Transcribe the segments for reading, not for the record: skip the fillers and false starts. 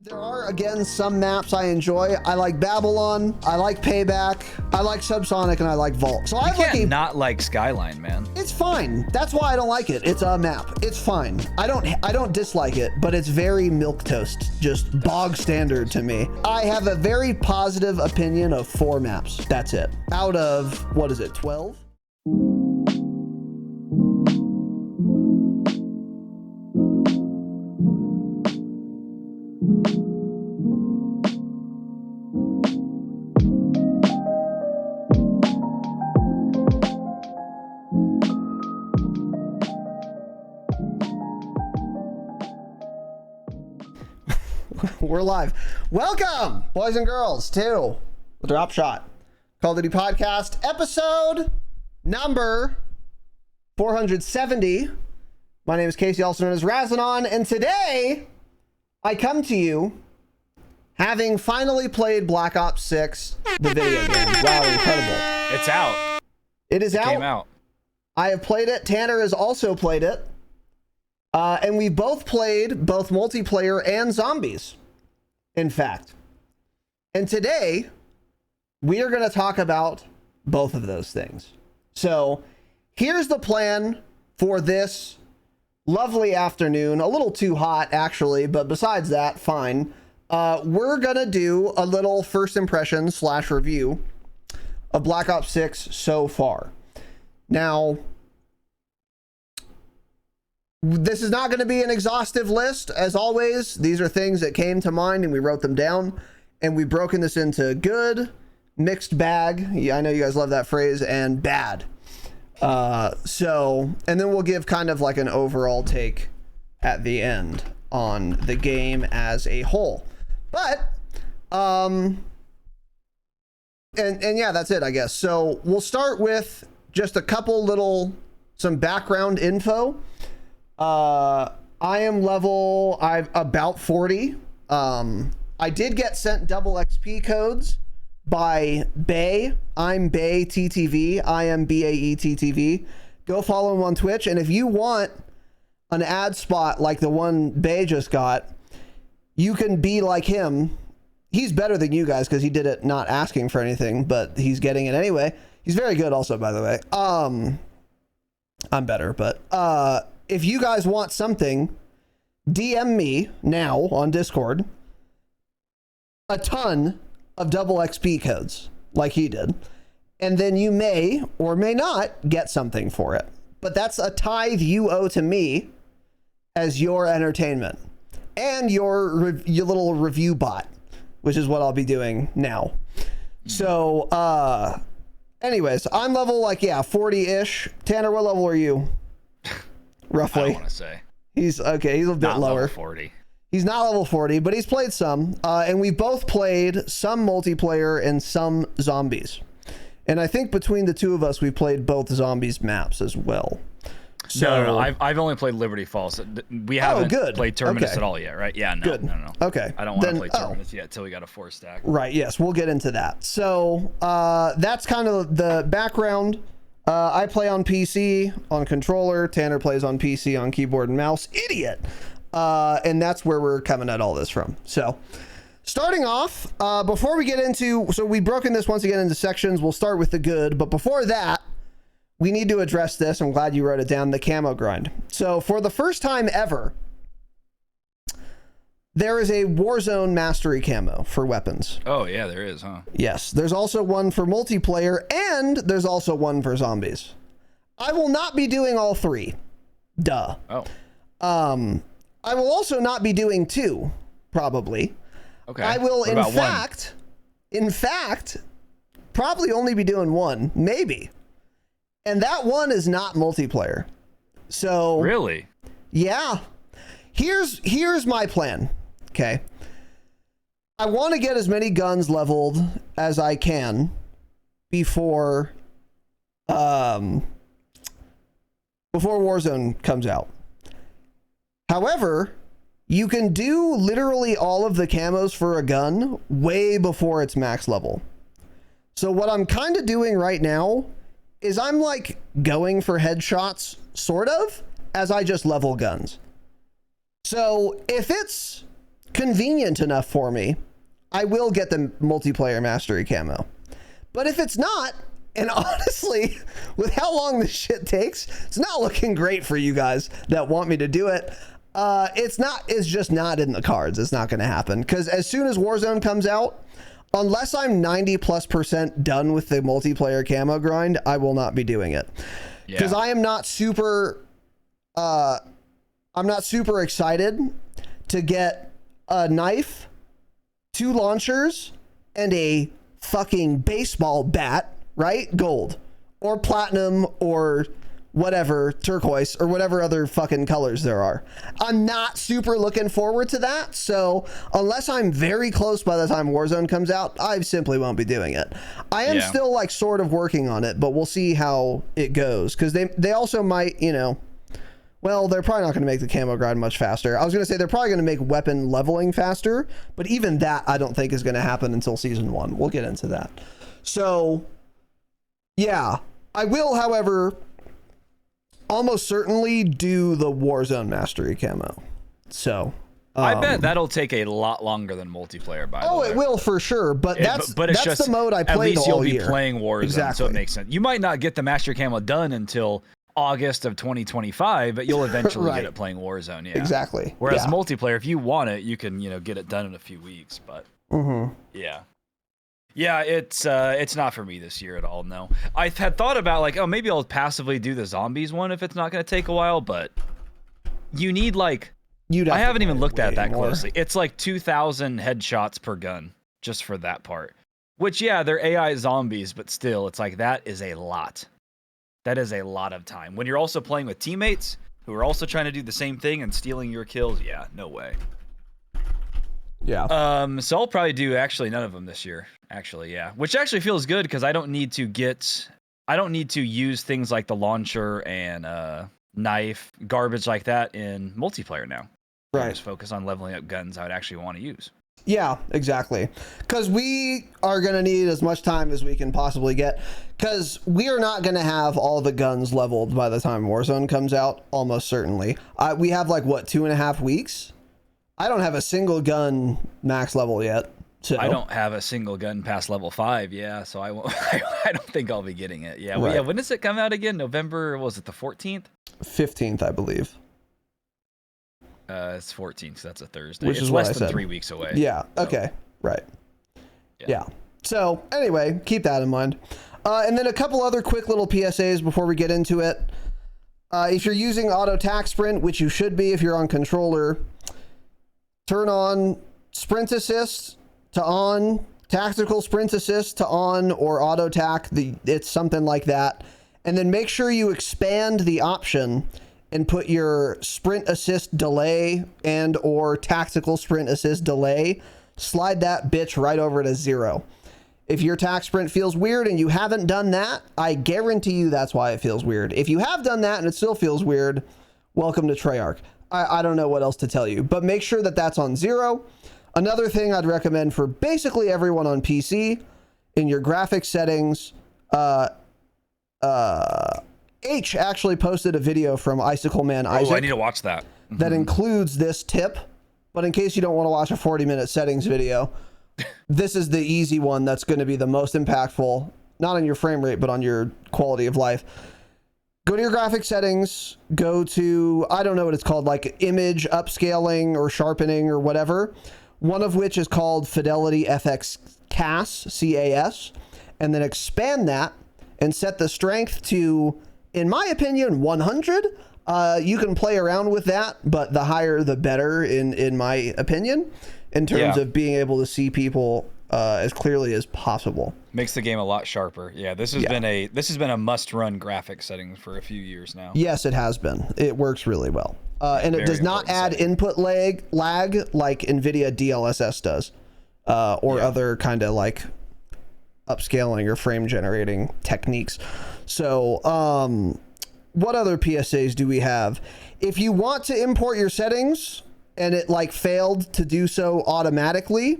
There are, again, some maps I enjoy. I like Babylon, I like Payback, I like Subsonic, and I like Vault. So I can't not like Skyline, man. It's fine. That's why I don't like it. It's a map. It's fine. I don't dislike it, but it's very milquetoast, just bog standard to me. I have a very positive opinion of 4 maps. That's it. Out of, what is it, 12? We're live. Welcome, boys and girls, to the Dropshot Call of Duty podcast, episode number 470. My name is Casey, also known as Razinon, and today I come to you having finally played Black Ops 6, the video game. Wow, incredible. It's out. It is out. Came out. I have played it. Tanner has also played it. And we both played both multiplayer and zombies, in fact. And today, we are going to talk about both of those things. So here's the plan for this lovely afternoon. A little too hot, actually, but besides that, fine. We're going to do a little first impression / review of Black Ops 6 so far. Now, this is not going to be an exhaustive list. As always, these are things that came to mind and we wrote them down, and we've broken this into good, mixed bag. Yeah, I know you guys love that phrase, and bad. And then we'll give kind of like an overall take at the end on the game as a whole. But, and yeah, that's it, I guess. So we'll start with just a couple some background info. I'm about 40. I did get sent double XP codes by Bay. I'm Bay TTV. I am BAE TTV. Go follow him on Twitch. And if you want an ad spot like the one Bay just got, you can be like him. He's better than you guys because he did it not asking for anything, but he's getting it anyway. He's very good also, by the way. I'm better, but if you guys want something, DM me now on Discord a ton of double XP codes like he did, and then you may or may not get something for it. But that's a tithe you owe to me as your entertainment and your little review bot, which is what I'll be doing now. So anyways, I'm level 40-ish. Tanner, what level are you? Roughly. I don't want to say. He's okay. He's a bit lower. Level 40. He's not level 40, but he's played some. And we both played some multiplayer and some zombies. And I think between the two of us, we played both zombies maps as well. So No. I've only played Liberty Falls. We haven't played tournaments at all yet, right? Yeah, no. Good. No. Okay. I don't want to play tournaments yet until we got a 4-stack. Right. Yes, we'll get into that. So that's kind of the background. I play on PC on controller. Tanner plays on PC on keyboard and mouse. Idiot. And that's where we're coming at all this from. So starting off, before we get into, so we've broken this once again into sections. We'll start with the good, but before that, we need to address this. I'm glad you wrote it down, the camo grind. So for the first time ever, there is a Warzone mastery camo for weapons. Oh, yeah, there is, huh? Yes. There's also one for multiplayer, and there's also one for zombies. I will not be doing all 3. Duh. Oh. I will also not be doing 2, probably. Okay. I will, what about in fact, probably only be doing 1, maybe. And that one is not multiplayer. So Really? Yeah. Here's my plan. Okay. I want to get as many guns leveled as I can before Warzone comes out. However, you can do literally all of the camos for a gun way before it's max level. So what I'm kind of doing right now is I'm like going for headshots, sort of, as I just level guns. So if it's convenient enough for me, I will get the multiplayer mastery camo. But if it's not, and honestly, with how long this shit takes, it's not looking great for you guys that want me to do it. It's just not in the cards. It's not going to happen. Because as soon as Warzone comes out, unless I'm 90+% done with the multiplayer camo grind, I will not be doing it. Because I am not super, I'm not super excited to get a knife, 2 launchers, and a fucking baseball bat, right? Gold or platinum or whatever, turquoise or whatever other fucking colors there are. I'm not super looking forward to that. So unless I'm very close by the time Warzone comes out, I simply won't be doing it. I am still like sort of working on it, but we'll see how it goes. Cause they also might, you know, well, they're probably not going to make the camo grind much faster. I was going to say they're probably going to make weapon leveling faster, but even that I don't think is going to happen until season 1. We'll get into that. So yeah, I will, however, almost certainly do the Warzone mastery camo. So I bet that'll take a lot longer than multiplayer, by the way. Oh, it will for sure, but that's just the mode I played all year. At least you'll be playing Warzone, so it makes sense. You might not get the mastery camo done until August of 2025, but you'll eventually get it playing Warzone. Yeah, exactly. Whereas multiplayer, if you want it, you can get it done in a few weeks. But yeah, it's not for me this year at all. No, I had thought about like, oh, maybe I'll passively do the zombies one if it's not going to take a while, but you need like, I haven't even looked at that closely. It's like 2,000 headshots per gun just for that part. Which they're AI zombies, but still, it's like that is a lot. That is a lot of time. When you're also playing with teammates who are also trying to do the same thing and stealing your kills, no way. Yeah. So I'll probably do actually none of them this year. Actually, which actually feels good because I don't need to use things like the launcher and knife, garbage like that in multiplayer now. Right. I just focus on leveling up guns I would actually want to use. Yeah, exactly. Because we are going to need as much time as we can possibly get. Because we are not going to have all the guns leveled by the time Warzone comes out, almost certainly. We have like, what, 2.5 weeks? I don't have a single gun max level yet. So. I don't have a single gun past level 5, so I won't. I don't think I'll be getting it. Yeah, well, when does it come out again? November, was it the 14th? 15th, I believe. It's 14th, so that's a Thursday. Which is less than 3 weeks away. Yeah, okay, right. Yeah. So, anyway, keep that in mind. And then a couple other quick little PSAs before we get into it. If you're using auto tac sprint, which you should be if you're on controller, turn on sprint assist to on, tactical sprint assist to on, or auto tac. It's something like that. And then make sure you expand the option and put your sprint assist delay and or tactical sprint assist delay. Slide that bitch right over to 0. If your tac sprint feels weird and you haven't done that, I guarantee you that's why it feels weird. If you have done that and it still feels weird, welcome to Treyarch. I don't know what else to tell you, but make sure that that's on 0. Another thing I'd recommend for basically everyone on PC, in your graphics settings, H actually posted a video from Icicle Man Isaac. Oh, I need to watch that. That includes this tip, but in case you don't want to watch a 40-minute settings video, this is the easy one that's going to be the most impactful, not on your frame rate, but on your quality of life. Go to your graphics settings, go to, I don't know what it's called, like image upscaling or sharpening or whatever, one of which is called Fidelity FX CAS, C-A-S, and then expand that and set the strength to, in my opinion, 100. You can play around with that, but the higher the better, in my opinion, in terms of being able to see people as clearly as possible. Makes the game a lot sharper. Yeah, this has been a must-run graphics setting for a few years now. Yes, it has been. It works really well, and it does not add input lag like NVIDIA DLSS does, or other kind of like upscaling or frame generating techniques. So, what other PSAs do we have? If you want to import your settings and it like failed to do so automatically,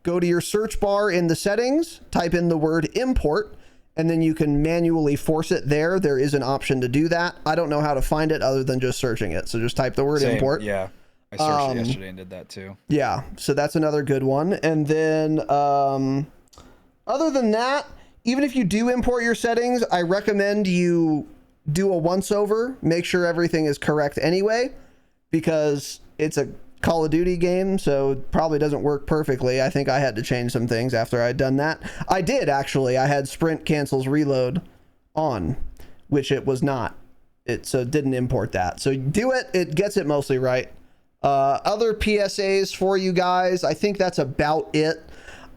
go to your search bar in the settings, type in the word import, and then you can manually force it there. There is an option to do that. I don't know how to find it other than just searching it. So just type the word import. Yeah. I searched it yesterday and did that too. Yeah, so that's another good one. And then other than that, even if you do import your settings, I recommend you do a once over, make sure everything is correct anyway, because it's a Call of Duty game, so it probably doesn't work perfectly. I think I had to change some things after I'd done that. I did, actually. I had sprint cancels reload on, which it was not. So it didn't import that. So do it. It gets it mostly right. Other PSAs for you guys, I think that's about it.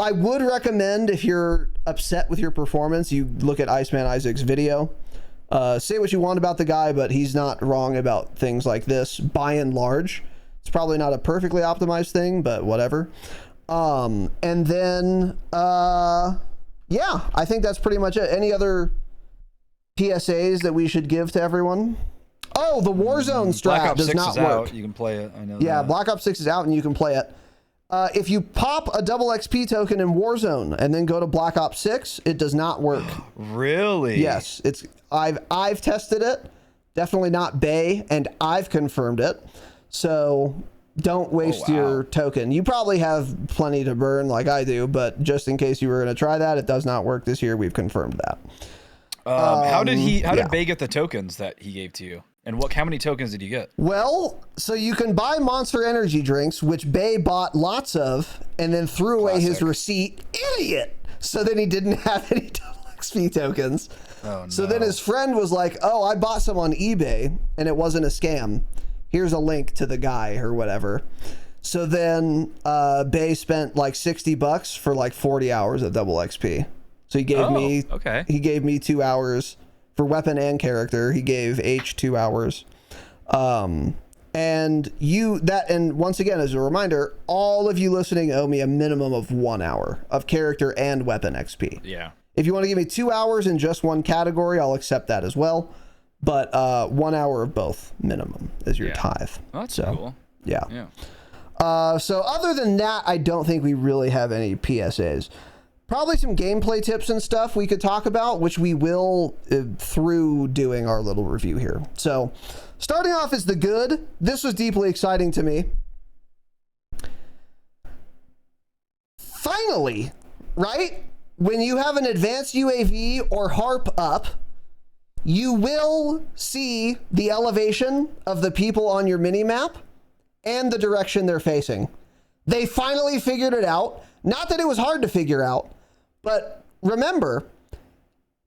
I would recommend, if you're upset with your performance, you look at Iceman Isaac's video. Say what you want about the guy, but he's not wrong about things like this, by and large. It's probably not a perfectly optimized thing, but whatever. And then, yeah, I think that's pretty much it. Any other PSAs that we should give to everyone? Oh, the Warzone strat does not work. Out. You can play it. I know. Yeah, that. Black Ops 6 is out and you can play it. If you pop a double XP token in Warzone and then go to Black Ops 6, it does not work. Really? Yes, it's. I've tested it. Definitely not Bay, and I've confirmed it. So don't waste your token. You probably have plenty to burn like I do, but just in case you were going to try that, it does not work this year. We've confirmed that. How did Bay get the tokens that he gave to you? And how many tokens did you get? Well, so you can buy Monster Energy drinks, which Bay bought lots of, and then threw away his receipt. Idiot! So then he didn't have any double XP tokens. Oh, no. So then his friend was like, oh, I bought some on eBay, and it wasn't a scam. Here's a link to the guy or whatever. So then Bay spent like $60 for like 40 hours of double XP. So he gave me 2 hours for weapon and character. He gave H 2 hours. And once again, as a reminder, all of you listening owe me a minimum of 1 hour of character and weapon XP. Yeah. If you want to give me 2 hours in just one category, I'll accept that as well. But 1 hour of both minimum is your tithe. Oh, that's cool. Yeah. So other than that, I don't think we really have any PSAs. Probably some gameplay tips and stuff we could talk about, which we will through doing our little review here. So starting off is the good. This was deeply exciting to me. Finally, right? When you have an advanced UAV or HARP up, you will see the elevation of the people on your minimap and the direction they're facing. They finally figured it out. Not that it was hard to figure out, but remember,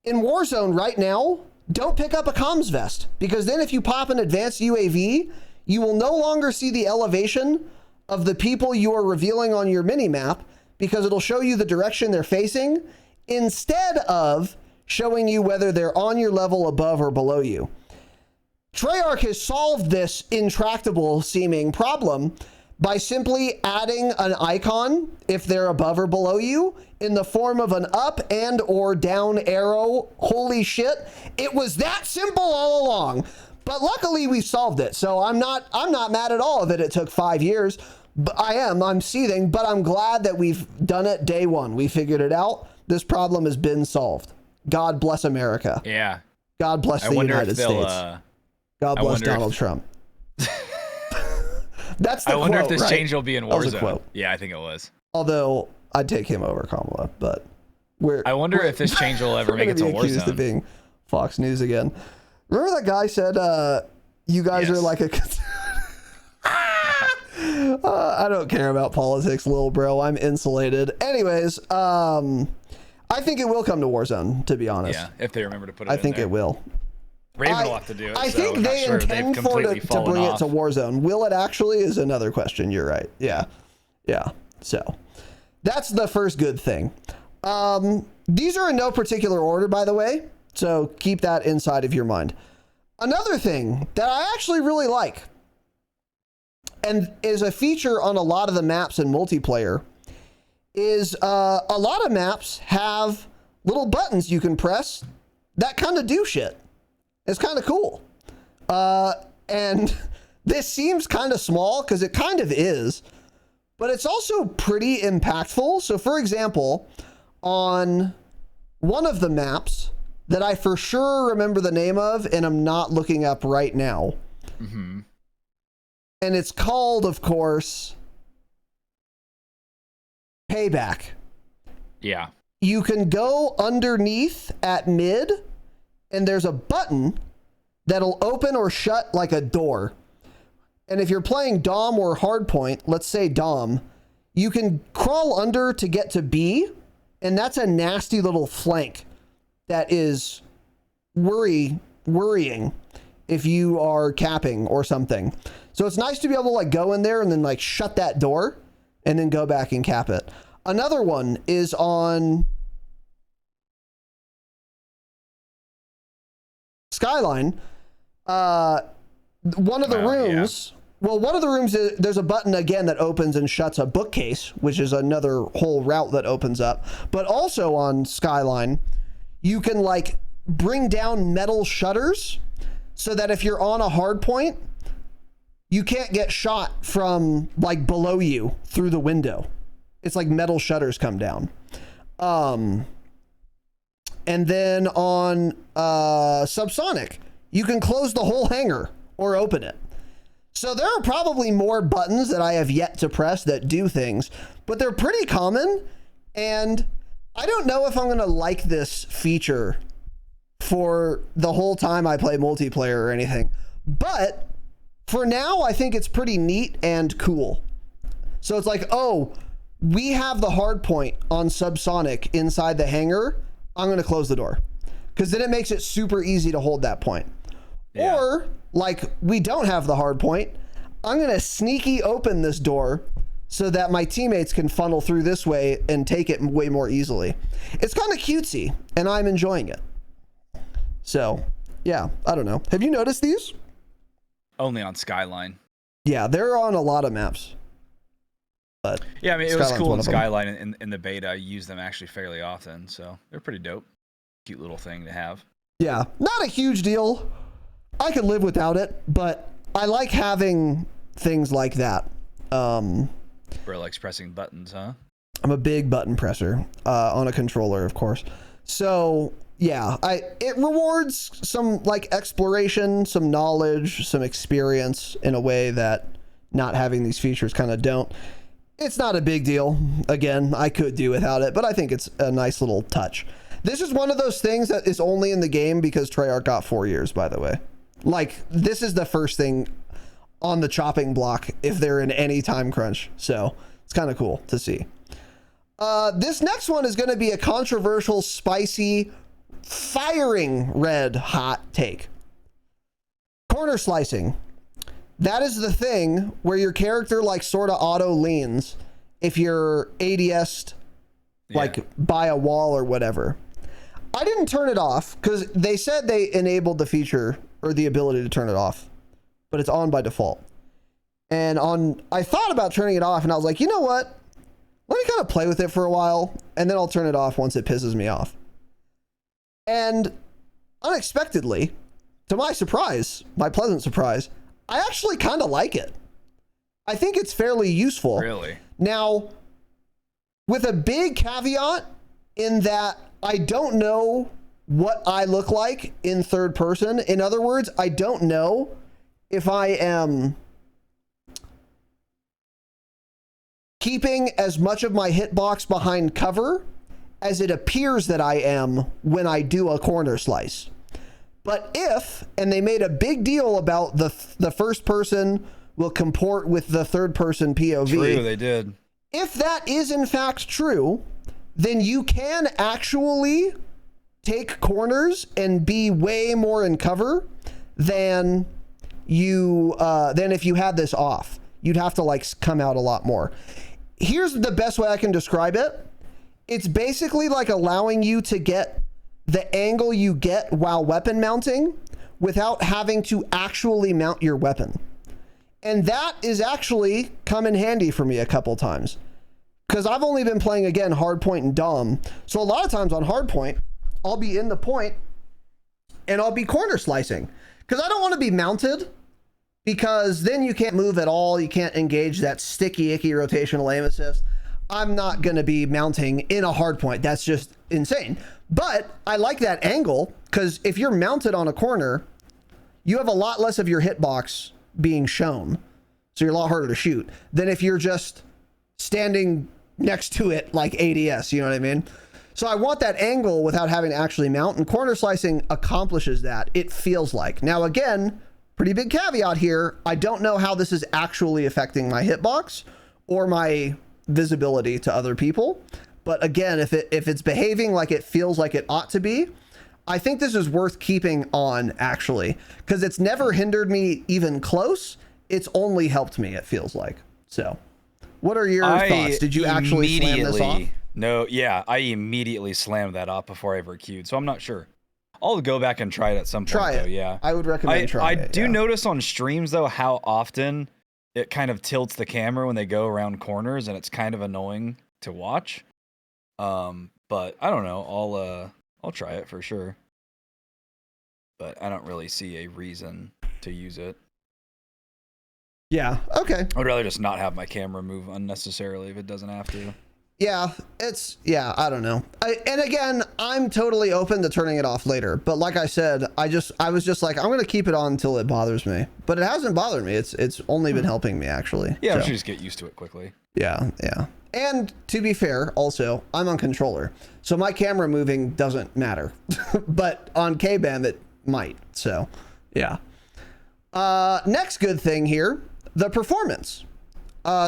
in Warzone right now, don't pick up a comms vest, because then if you pop an advanced UAV, you will no longer see the elevation of the people you are revealing on your minimap, because it'll show you the direction they're facing instead of showing you whether they're on your level, above, or below you. Treyarch has solved this intractable seeming problem by simply adding an icon if they're above or below you in the form of an up and or down arrow. Holy shit. It was that simple all along. But luckily we solved it. So I'm not mad at all that it took 5 years. But I'm seething, but I'm glad that we've done it day one. We figured it out. This problem has been solved. God bless America. Yeah. God bless the United States. God bless Donald Trump. That's the quote, I wonder if this right? change will be in Warzone. That was a quote. Yeah, I think it was. Although I'd take him over Kamala, but I wonder if this change will ever make it to Warzone. Accused of being Fox News again. Remember that guy said, "You guys are like a." I don't care about politics, little bro. I'm insulated. Anyways, I think it will come to Warzone, to be honest. Yeah, if they remember to put it in I think there. it will. Raven will have to do it. I think they intend for it to bring it to Warzone. Will it actually is another question. You're right. Yeah. So that's the first good thing. These are in no particular order, by the way. So keep that inside of your mind. Another thing that I actually really like, and is a feature on a lot of the maps in multiplayer, is a lot of maps have little buttons you can press that kind of do shit. It's kind of cool. And this seems kind of small because it kind of is, but it's also pretty impactful. So for example, on one of the maps that I for sure remember the name of, and I'm not looking up right now, And it's called, of course, Payback. Yeah. You can go underneath at mid, and there's a button that'll open or shut like a door. And if you're playing Dom or Hardpoint, let's say Dom, you can crawl under to get to B, and that's a nasty little flank that is worrying if you are capping or something. So it's nice to be able to like go in there and then like shut that door and then go back and cap it. Another one is on Skyline. One of the rooms, one of the rooms, there's a button again that opens and shuts a bookcase, which is another whole route that opens up. But also on Skyline, you can like bring down metal shutters so that if you're on a hard point, you can't get shot from like below you through the window. It's like metal shutters come down. And then on Subsonic, you can close the whole hangar or open it. So there are probably more buttons that I have yet to press that do things, but they're pretty common. And I don't know if I'm going to like this feature for the whole time I play multiplayer or anything, but for now, I think it's pretty neat and cool. So it's like, oh, we have the hard point on Subsonic inside the hangar. I'm going to close the door because then it makes it super easy to hold that point. Yeah. Or like we don't have the hard point. I'm going to sneaky open this door so that my teammates can funnel through this way and take it way more easily. It's kind of cutesy and I'm enjoying it. So yeah, I don't know. Have you noticed these? Only on Skyline. Yeah, they're on a lot of maps. But yeah, I mean, it was cool in Skyline in the beta. I use them actually fairly often, so they're pretty dope. Cute little thing to have. Yeah, not a huge deal. I could live without it, but I like having things like that. Bro likes pressing buttons, huh? I'm a big button presser on a controller, of course. So yeah, it rewards some like exploration, some knowledge, some experience in a way that not having these features kind of don't. It's not a big deal. Again, I could do without it, but I think it's a nice little touch. This is one of those things that is only in the game because Treyarch got 4 years, by the way. Like, this is the first thing on the chopping block if they're in any time crunch. So it's kind of cool to see. This next one is going to be a controversial, spicy, firing red hot take. Corner slicing. That is the thing where your character like sort of auto leans if you're ADS'd like by a wall or whatever. I didn't turn it off because they said they enabled the feature or the ability to turn it off, but it's on by default. And I thought about turning it off and I was like, you know what? Let me kind of play with it for a while and then I'll turn it off once it pisses me off. And unexpectedly, to my surprise, my pleasant surprise, I actually kind of like it. I think it's fairly useful. Really? Now, with a big caveat in that I don't know what I look like in third person. In other words, I don't know if I am keeping as much of my hitbox behind cover as it appears that I am when I do a corner slice. But if, and they made a big deal about the first person will comport with the third person POV. True, they did. If that is in fact true, then you can actually take corners and be way more in cover than if you had this off. You'd have to like come out a lot more. Here's the best way I can describe it. It's basically like allowing you to get the angle you get while weapon mounting without having to actually mount your weapon. And that is actually come in handy for me a couple times because I've only been playing, again, hardpoint and Dom. So a lot of times on hardpoint, I'll be in the point and I'll be corner slicing because I don't want to be mounted because then you can't move at all. You can't engage that sticky, icky rotational aim assist. I'm not going to be mounting in a hard point. That's just insane. But I like that angle because if you're mounted on a corner, you have a lot less of your hitbox being shown. so you're a lot harder to shoot than if you're just standing next to it like ADS, you know what I mean? So I want that angle without having to actually mount, and corner slicing accomplishes that, it feels like. Now again, pretty big caveat here, I don't know how this is actually affecting my hitbox or my visibility to other people. But again, if it's behaving like it feels like it ought to be, I think this is worth keeping on, actually, because it's never hindered me even close. It's only helped me, it feels like. So what are your thoughts? Did you actually slam this off? No, yeah, I immediately slammed that off before I ever queued, so I'm not sure. I'll go back and try it at some point, though, yeah. I would recommend trying it. I do notice on streams, though, how often it kind of tilts the camera when they go around corners, and it's kind of annoying to watch. But I don't know, I'll try it for sure. But I don't really see a reason to use it. Yeah, okay. I'd rather just not have my camera move unnecessarily if it doesn't have to. Yeah, I don't know. And again, I'm totally open to turning it off later. But like I said, I was just like, I'm going to keep it on until it bothers me. But it hasn't bothered me. It's only been helping me, actually. Yeah, I should just get used to it quickly. Yeah. And to be fair, also, I'm on controller. So my camera moving doesn't matter. But on K-Bam, it might. So, yeah. Next good thing here, the performance.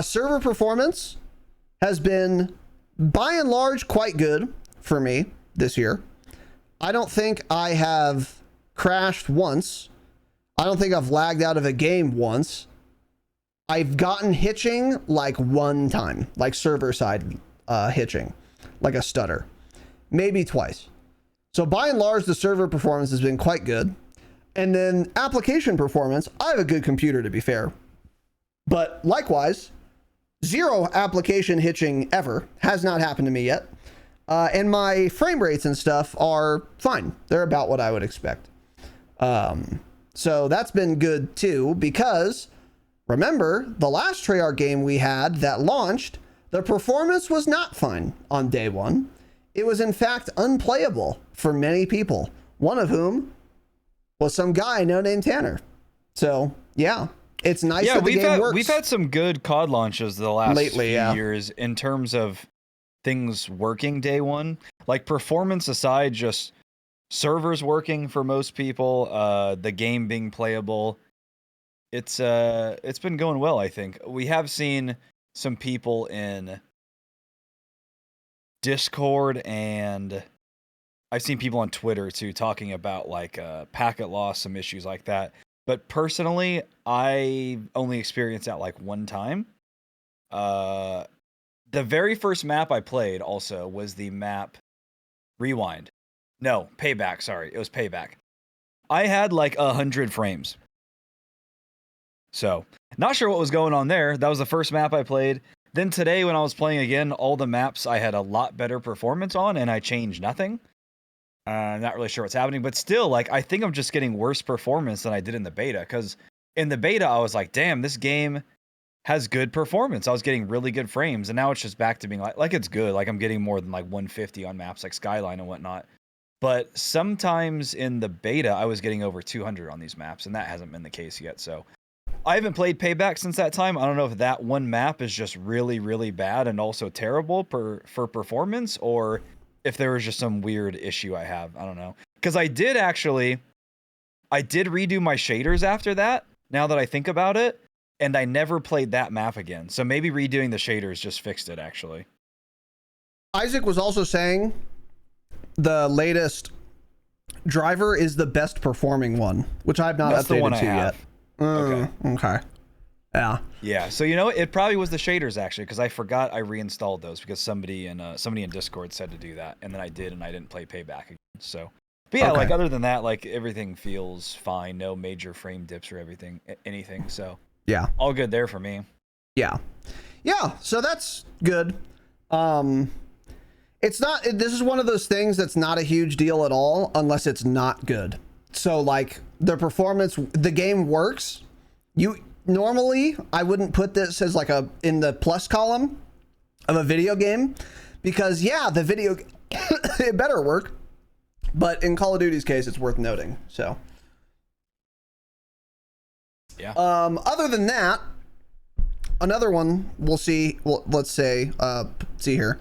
Server performance has been, by and large, quite good for me this year. I don't think I have crashed once. I don't think I've lagged out of a game once. I've gotten hitching like one time, like server side hitching, like a stutter, maybe twice. So by and large, the server performance has been quite good. And then application performance, I have a good computer, to be fair. But likewise, zero application hitching ever. Has not happened to me yet. And my frame rates and stuff are fine. They're about what I would expect. So that's been good too, because remember, the last Treyarch game we had that launched, the performance was not fine on day one. It was in fact unplayable for many people, one of whom was some guy no name Tanner. So yeah. It's nice that the game works. We've had some good COD launches the last few years in terms of things working day one. Like performance aside, just servers working for most people, the game being playable. It's been going well, I think. We have seen some people in Discord, and I've seen people on Twitter too talking about like packet loss, some issues like that. But personally, I only experienced that like one time. The very first map I played also was the map Rewind. No, Payback, sorry. It was Payback. I had like 100 frames. So, not sure what was going on there. That was the first map I played. Then today when I was playing again, all the maps I had a lot better performance on, and I changed nothing. Not really sure what's happening, but still, like, I think I'm just getting worse performance than I did in the beta, because in the beta, I was like, damn, this game has good performance. I was getting really good frames, and now it's just back to being like it's good. Like, I'm getting more than like 150 on maps like Skyline and whatnot. But sometimes in the beta, I was getting over 200 on these maps, and that hasn't been the case yet. So I haven't played Payback since that time. I don't know if that one map is just really, really bad and also terrible for performance, or if there was just some weird issue I have. I don't know. Because I did redo my shaders after that, now that I think about it, and I never played that map again. So maybe redoing the shaders just fixed it, actually. Isaac was also saying the latest driver is the best performing one, which I've not updated to yet. Okay. Yeah. So, you know, it probably was the shaders, actually, because I forgot I reinstalled those because somebody in Discord said to do that, and then I did, and I didn't play Payback again. So, but yeah, like other than that, like everything feels fine. No major frame dips or anything. So yeah, all good there for me. Yeah. So that's good. It's not. This is one of those things that's not a huge deal at all unless it's not good. So like the performance, the game works. Normally, I wouldn't put this as like in the plus column of a video game, because the video it better work. But in Call of Duty's case, it's worth noting. So yeah. Other than that, another one we'll see. Well, let's say, see here.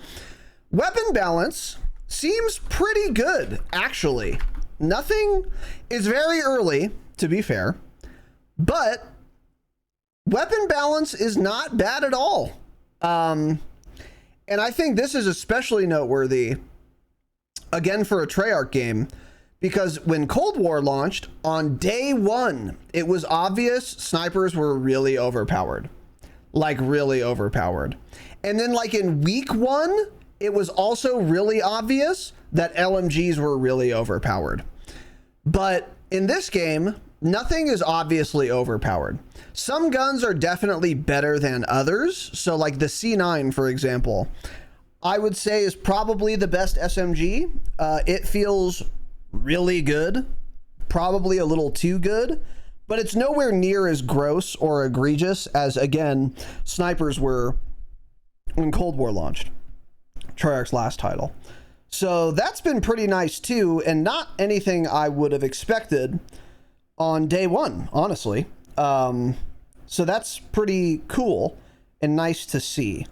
Weapon balance seems pretty good, actually. Nothing is very early, to be fair, but weapon balance is not bad at all. And I think this is especially noteworthy, again, for a Treyarch game, because when Cold War launched, on day one, it was obvious snipers were really overpowered. Like, really overpowered. And then, like, in week one, it was also really obvious that LMGs were really overpowered. But in this game, nothing is obviously overpowered. Some guns are definitely better than others. So like the C9, for example, I would say is probably the best SMG. It feels really good, probably a little too good, but it's nowhere near as gross or egregious as, again, snipers were when Cold War launched, Treyarch's last title. So that's been pretty nice too, and not anything I would have expected on day one, honestly. So that's pretty cool and nice to see.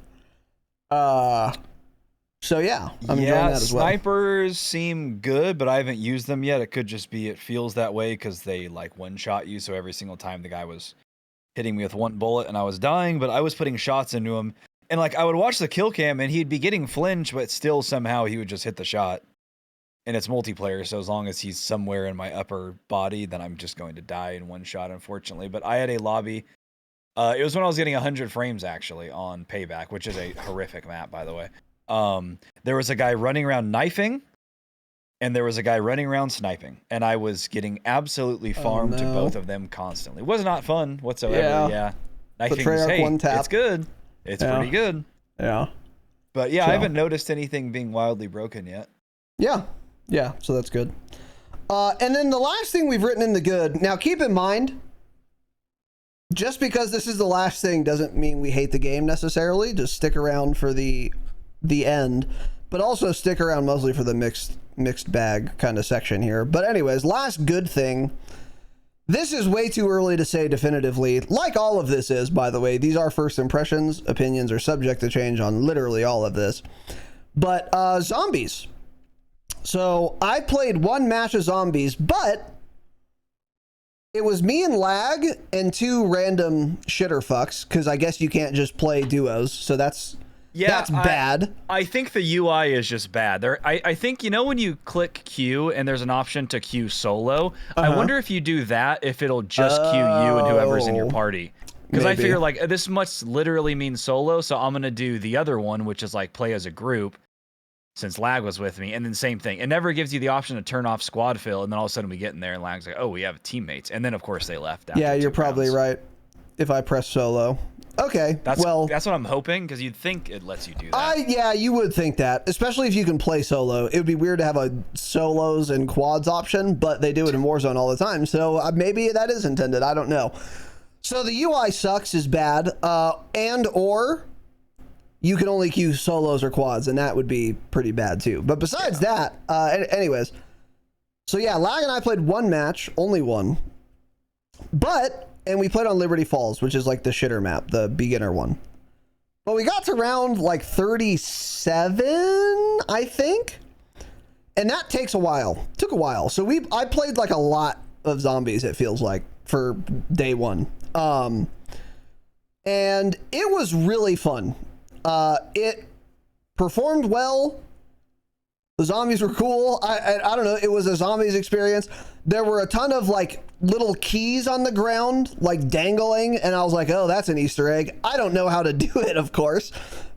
So yeah, I'm enjoying that as well. Snipers seem good, but I haven't used them yet. It could just be it feels that way because they like one-shot you, so every single time the guy was hitting me with one bullet and I was dying, but I was putting shots into him. And like I would watch the kill cam and he'd be getting flinch, but still somehow he would just hit the shot. And it's multiplayer, so as long as he's somewhere in my upper body, then I'm just going to die in one shot, unfortunately. But I had a lobby. It was when I was getting 100 frames, actually, on Payback, which is a horrific map, by the way. There was a guy running around knifing, and there was a guy running around sniping. And I was getting absolutely farmed to both of them constantly. It was not fun whatsoever, yeah. Knifing is, hey, it's good. It's pretty good. Yeah. But yeah, I haven't noticed anything being wildly broken yet. Yeah, so that's good. And then the last thing we've written in the good, now keep in mind, just because this is the last thing doesn't mean we hate the game necessarily. Just stick around for the end, but also stick around mostly for the mixed bag kind of section here. But anyways, last good thing. This is way too early to say definitively, like all of this is, by the way. These are first impressions. Opinions are subject to change on literally all of this. But zombies. So I played one match of zombies, but it was me and Lag and two random shitter fucks, because I guess you can't just play duos. So that's bad. I think the UI is just bad. I think, you know, when you click queue and there's an option to queue solo, I wonder if you do that, if it'll just queue you and whoever's in your party. Because I figure like this must literally mean solo, so I'm going to do the other one, which is like play as a group, since Lag was with me, and then same thing. It never gives you the option to turn off squad fill, and then all of a sudden we get in there and Lag's like, oh, we have teammates. And then of course they left. Yeah, you're probably right. If I press solo. Okay, that's what I'm hoping, because you'd think it lets you do that. Yeah, you would think that, especially if you can play solo. It would be weird to have a solos and quads option, but they do it in Warzone all the time, so maybe that is intended. I don't know. So the UI sucks, is bad, or you can only queue solos or quads, and that would be pretty bad too. But besides that, anyways, so yeah, Lag and I played one match, only one, and we played on Liberty Falls, which is like the shitter map, the beginner one. But we got to round like 37, I think. And that takes a while. Took a while. So I played like a lot of zombies, it feels like, for day one. And it was really fun. It performed well. The zombies were cool. I don't know. It was a zombies experience. There were a ton of like little keys on the ground, like dangling. And I was like, oh, that's an Easter egg. I don't know how to do it, of course,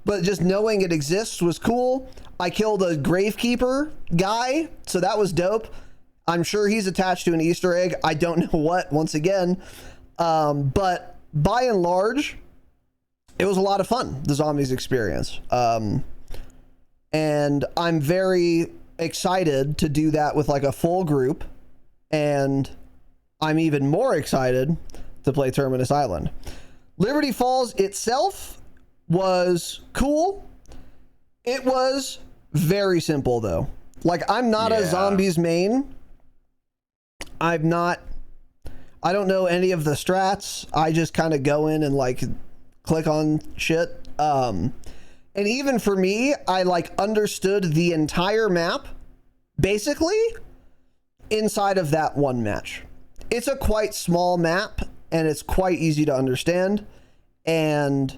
but just knowing it exists was cool. I killed a gravekeeper guy, so that was dope. I'm sure he's attached to an Easter egg. I don't know what, once again. But by and large, it was a lot of fun, the zombies experience. And I'm very excited to do that with like a full group. And I'm even more excited to play Terminus Island. Liberty Falls itself was cool. It was very simple though. Like, I'm not a zombies main. I don't know any of the strats. I just kind of go in and like click on shit. And even for me, I like understood the entire map basically inside of that one match. It's a quite small map and it's quite easy to understand, and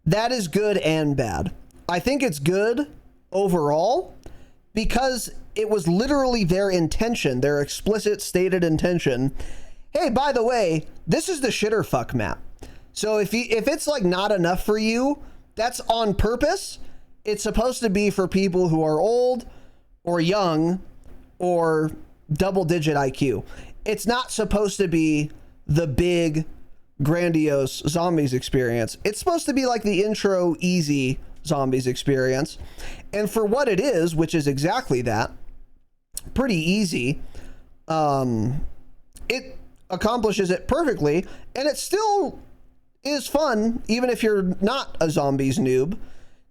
that is good and bad. I think it's good overall because it was literally their intention, their explicit stated intention. Hey, by the way, this is the shitter fuck map. So if it's like not enough for you, that's on purpose. It's supposed to be for people who are old or young or double digit IQ. It's not supposed to be the big grandiose zombies experience. It's supposed to be like the intro easy zombies experience. And for what it is, which is exactly that, pretty easy, it accomplishes it perfectly, and it still is fun even if you're not a zombies noob,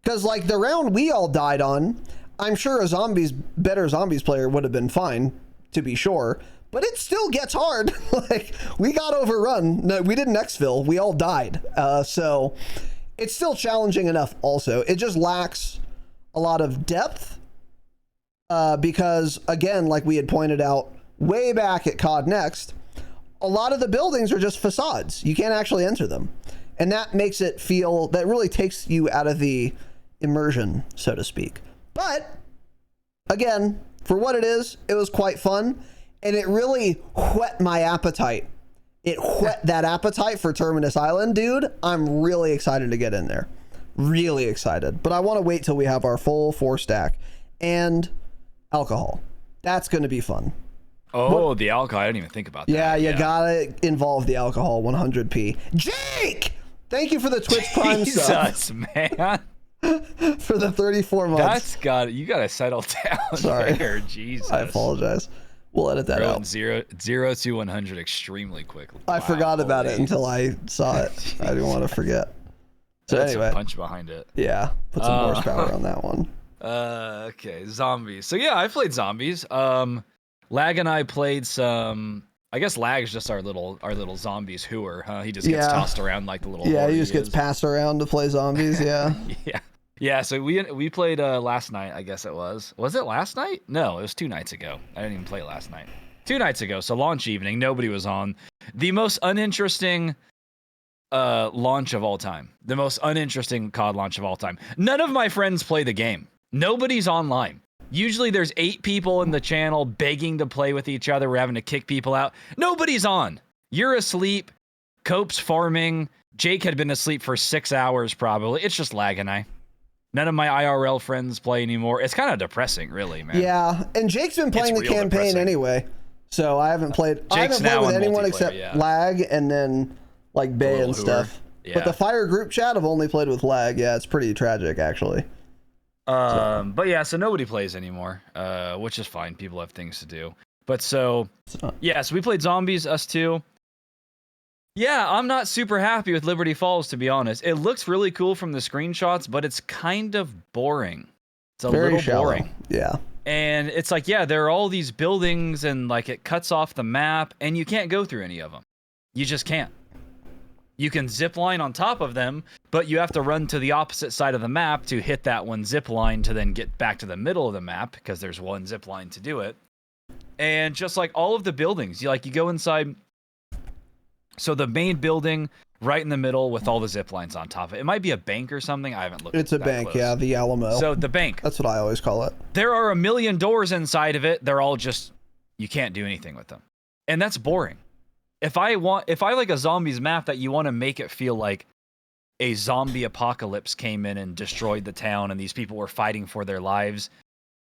because like the round we all died on, I'm sure a better zombies player would have been fine, to be sure, but it still gets hard. Like, we got overrun. No, we didn't exfil, we all died. So it's still challenging enough. Also, it just lacks a lot of depth, because again, like we had pointed out way back at COD Next, a lot of the buildings are just facades. You can't actually enter them. And that makes it feel, that really takes you out of the immersion, so to speak. But again, for what it is, it was quite fun. And it really whet my appetite. It whet that appetite for Terminus Island, dude. I'm really excited to get in there. Really excited. But I want to wait till we have our full 4-stack and alcohol. That's going to be fun. Oh, the alcohol. I didn't even think about that. Yeah, you gotta involve the alcohol, 100p. Jake! Thank you for the Twitch Prime sub. Jesus, man. For the 34 months. You gotta settle down. Sorry. There, Jesus. I apologize. We'll edit that out. 0 to 100 extremely quickly. I forgot about it until I saw it. I didn't want to forget. So anyway. Some punch behind it. Yeah, put some horsepower on that one. Okay, zombies. So yeah, I played zombies. Lag and I played some. I guess Lag's just our little zombies hooer, huh? He just gets tossed around like the little. Yeah, he just gets passed around to play zombies. Yeah. Yeah. So we played last night. I guess it was. Was it last night? No, it was 2 nights ago. I didn't even play last night. 2 nights ago. So launch evening. Nobody was on. The most uninteresting launch of all time. The most uninteresting COD launch of all time. None of my friends play the game. Nobody's online. Usually there's 8 people in the channel begging to play with each other. We're having to kick people out. Nobody's on. You're asleep. Cope's farming. Jake had been asleep for 6 hours probably. It's just Lag and I. None of my IRL friends play anymore. It's kind of depressing, really, man. Yeah, and Jake's been playing the campaign anyway. So I haven't played with anyone except Lag and then like Bay and stuff. Yeah. But the Fire group chat, I've only played with Lag. Yeah, it's pretty tragic actually. But yeah, so nobody plays anymore, which is fine. People have things to do. But so we played zombies, us two. Yeah, I'm not super happy with Liberty Falls, to be honest. It looks really cool from the screenshots, but it's kind of boring. It's a little boring. Yeah. And it's like, yeah, there are all these buildings and like it cuts off the map and you can't go through any of them. You just can't. You can zip line on top of them, but you have to run to the opposite side of the map to hit that one zip line to then get back to the middle of the map because there's one zip line to do it. And just like all of the buildings, you go inside. So the main building right in the middle with all the zip lines on top of it. It might be a bank or something. I haven't looked at it. It's a bank, yeah, the Alamo. So the bank. That's what I always call it. There are a million doors inside of it. They're all just, you can't do anything with them. And that's boring. If I like a zombies map that you want to make it feel like a zombie apocalypse came in and destroyed the town and these people were fighting for their lives,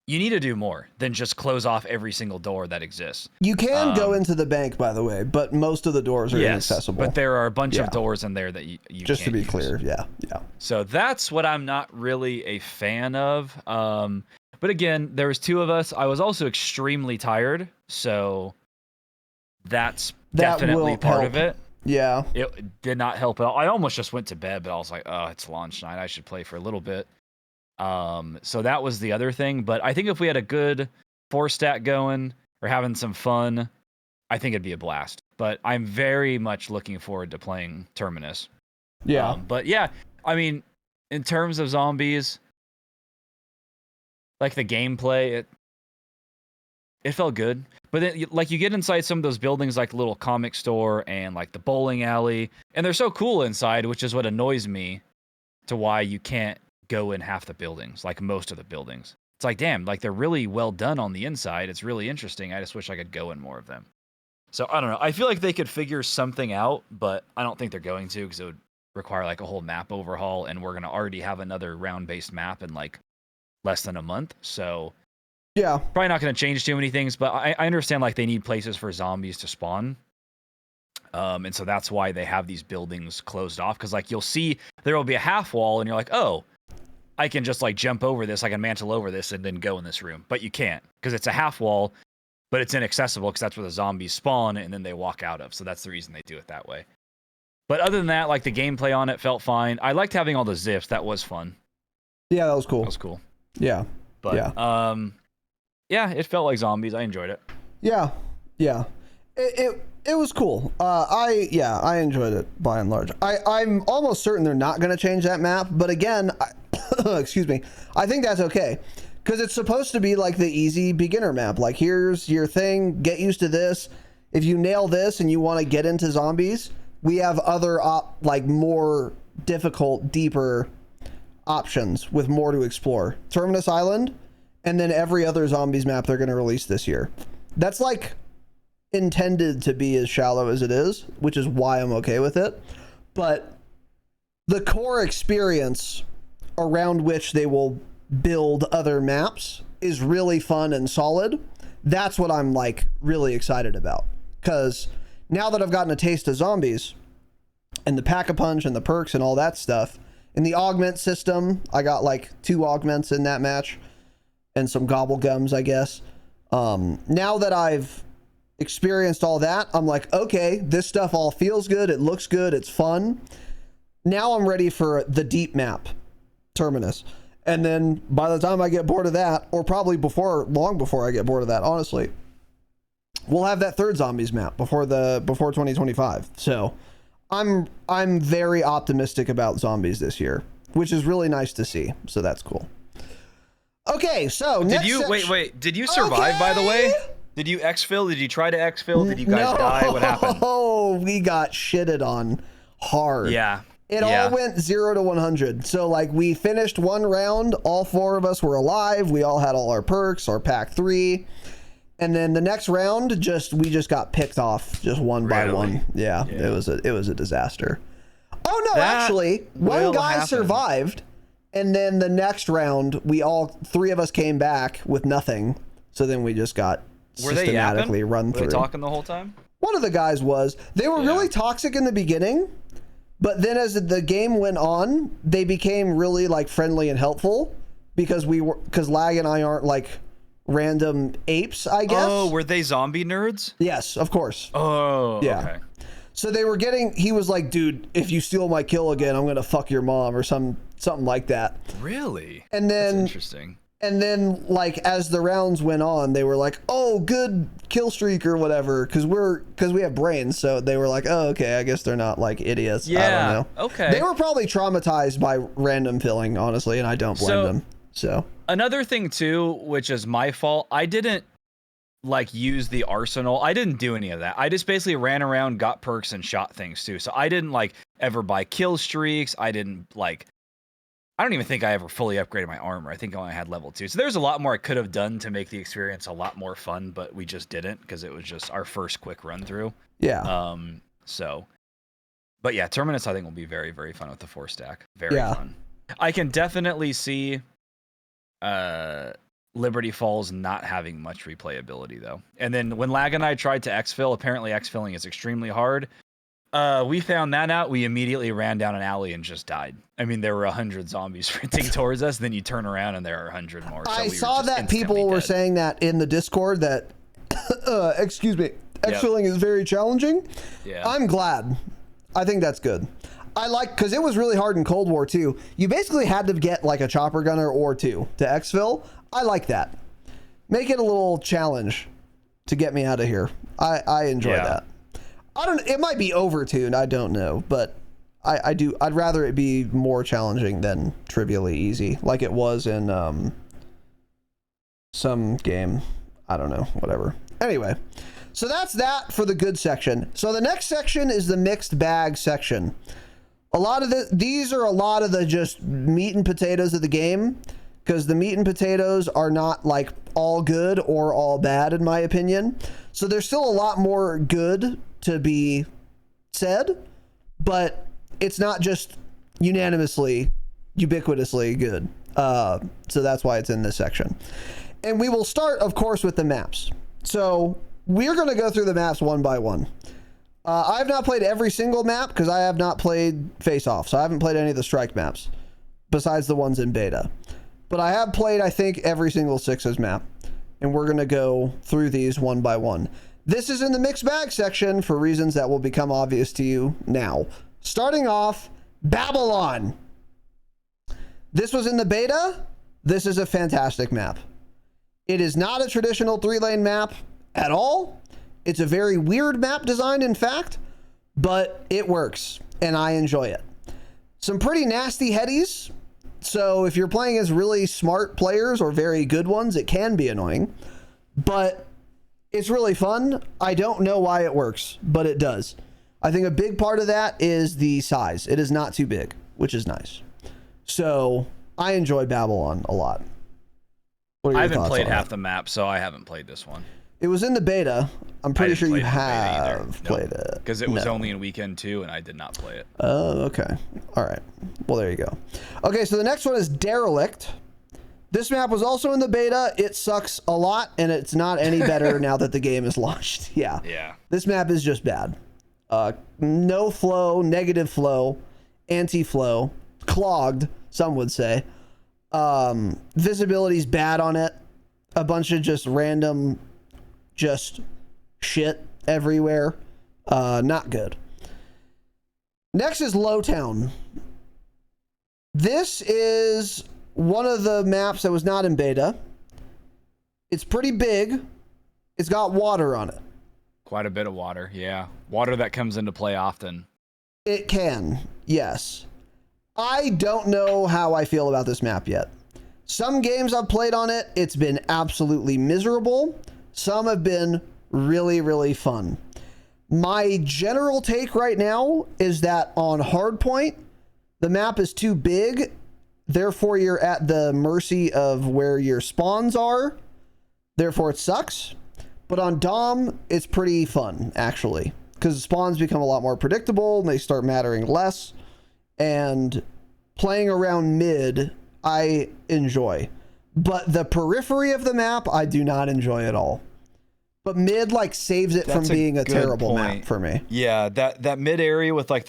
you need to do more than just close off every single door that exists. You can go into the bank, by the way, but most of the doors are inaccessible. But there are a bunch of doors in there that you just can't to be use. Clear, yeah. So that's what I'm not really a fan of. But again, there was 2 of us. I was also extremely tired, so that's definitely part of it. Yeah. It did not help at all. I almost just went to bed, but I was like, oh, it's launch night. I should play for a little bit. So that was the other thing. But I think if we had a good 4-stack going or having some fun, I think it'd be a blast. But I'm very much looking forward to playing Terminus. Yeah. But yeah, I mean, in terms of zombies, like the gameplay, it felt good. But then, like, you get inside some of those buildings, like little comic store and like the bowling alley, and they're so cool inside, which is what annoys me to why you can't go in half the buildings, like most of the buildings. It's like, damn, like they're really well done on the inside. It's really interesting. I just wish I could go in more of them. So I don't know. I feel like they could figure something out, but I don't think they're going to, because it would require like a whole map overhaul, and we're gonna already have another round-based map in like less than a month. So yeah, probably not going to change too many things, but I understand like they need places for zombies to spawn. And so that's why they have these buildings closed off, because like you'll see there will be a half wall and you're like, oh, I can just like jump over this, I can mantle over this and then go in this room. But you can't, because it's a half wall, but it's inaccessible because that's where the zombies spawn and then they walk out of. So that's the reason they do it that way. But other than that, like the gameplay on it felt fine. I liked having all the zips. That was fun. Yeah, that was cool. That was cool. Yeah. But yeah. Yeah, it felt like zombies. I enjoyed it. Yeah. Yeah. It was cool. I enjoyed it by and large. I'm almost certain they're not going to change that map, but again, excuse me, I think that's okay, because it's supposed to be like the easy beginner map. Like, here's your thing, get used to this. If you nail this and you want to get into zombies, we have other like more difficult, deeper options with more to explore. Terminus Island, and then every other zombies map they're going to release this year. That's like intended to be as shallow as it is, which is why I'm okay with it. But the core experience around which they will build other maps is really fun and solid. That's what I'm like really excited about, because now that I've gotten a taste of zombies and the pack-a-punch and the perks and all that stuff, in the augment system, I got like 2 augments in that match and some gobble gums, I guess. Now that I've experienced all that, I'm like, okay, this stuff all feels good. It looks good. It's fun. Now I'm ready for the deep map, Terminus. And then by the time I get bored of that, or probably long before I get bored of that, honestly, we'll have that third zombies map before 2025. So I'm very optimistic about zombies this year, which is really nice to see. So that's cool. Okay, so did you wait? Did you survive, by the way? Did you exfil? Did you try to exfil? Did you guys die? What happened? Oh, we got shitted on hard. Yeah. It all went 0 to 100. So like we finished one round, all 4 of us were alive. We all had all our perks, our pack 3. And then the next round, we just got picked off just one by one. Yeah, it was a disaster. Oh no, actually, one guy survived, and then the next round, 3 of us came back with nothing. So then we just got systematically run through. Were they talking the whole time? One of the guys was. They were really toxic in the beginning, but then as the game went on, they became really like friendly and helpful, because Lag and I aren't like random apes, I guess. Oh, were they zombie nerds? Yes, of course. Oh, yeah. Okay. So he was like, dude, if you steal my kill again, I'm gonna fuck your mom, or something like that. Really? And then that's interesting. And then like as the rounds went on, they were like, oh, good kill streak or whatever, because we have brains. So they were like, oh, okay, I guess they're not like idiots. Yeah. I don't know. Okay. They were probably traumatized by random filling, honestly, and I don't blame them. So another thing too, which is my fault, I didn't like use the arsenal. I didn't do any of that. I just basically ran around, got perks, and shot things too. So I didn't like ever buy kill streaks. I don't even think I ever fully upgraded my armor. I think I only had level 2. So there's a lot more I could have done to make the experience a lot more fun, but we just didn't, because it was just our first quick run through. Yeah. But yeah, Terminus I think will be very, very fun with the 4-stack. Very fun. I can definitely see Liberty Falls not having much replayability though. And then when Lag and I tried to exfil, apparently exfilling is extremely hard. We found that out. We immediately ran down an alley and just died. I mean, there were 100 zombies sprinting towards us. Then you turn around and there are 100 more. So I saw that people were saying that in the Discord that, excuse me, exfilling is very challenging. Yeah. I'm glad. I think that's good. Because it was really hard in Cold War too. You basically had to get like a chopper gunner or 2 to exfil. I like that. Make it a little challenge to get me out of here. I enjoy that. It might be overtuned, I don't know, but I'd rather it be more challenging than trivially easy, like it was in some game. I don't know, whatever. Anyway, so that's that for the good section. So the next section is the mixed bag section. A lot of these are a lot of the just meat and potatoes of the game, because the meat and potatoes are not like all good or all bad in my opinion. So there's still a lot more good to be said, but it's not just unanimously, ubiquitously good. So that's why it's in this section. And we will start, of course, with the maps. So we're going to go through the maps one by one. I have not played every single map because I have not played Face Off. So I haven't played any of the strike maps besides the ones in beta. But I have played, I think, every single Sixes map. And we're going to go through these one by one. This is in the mixed bag section for reasons that will become obvious to you now. Starting off, Babylon. This was in the beta. This is a fantastic map. It is not a traditional 3-lane map at all. It's a very weird map design, in fact, but it works, and I enjoy it. Some pretty nasty headies, so if you're playing as really smart players or very good ones, it can be annoying, but it's really fun. I don't know why it works, but it does. I think a big part of that is the size. It is not too big, which is nice. So I enjoy Babylon a lot. I haven't played half the map, so I haven't played this one. It was in the beta. I'm pretty sure you have played it. Because it was only in weekend 2, and I did not play it. Oh, okay. All right. Well, there you go. Okay, so the next one is Derelict. This map was also in the beta. It sucks a lot, and it's not any better now that the game is launched. Yeah. This map is just bad. No flow, negative flow, anti-flow, clogged, some would say. Visibility's bad on it. A bunch of just random shit everywhere. Not good. Next is Lowtown. This is one of the maps that was not in beta. It's pretty big. It's got water on it. Quite a bit of water, yeah. Water that comes into play often. It can, yes. I don't know how I feel about this map yet. Some games I've played on it, it's been absolutely miserable. Some have been really, really fun. My general take right now is that on hardpoint, the map is too big. Therefore, you're at the mercy of where your spawns are. Therefore, it sucks. But on Dom, it's pretty fun, actually. Because spawns become a lot more predictable, and they start mattering less. And playing around mid, I enjoy. But the periphery of the map, I do not enjoy at all. But mid, like, saves it from being a terrible map for me. Yeah, that mid area with, like,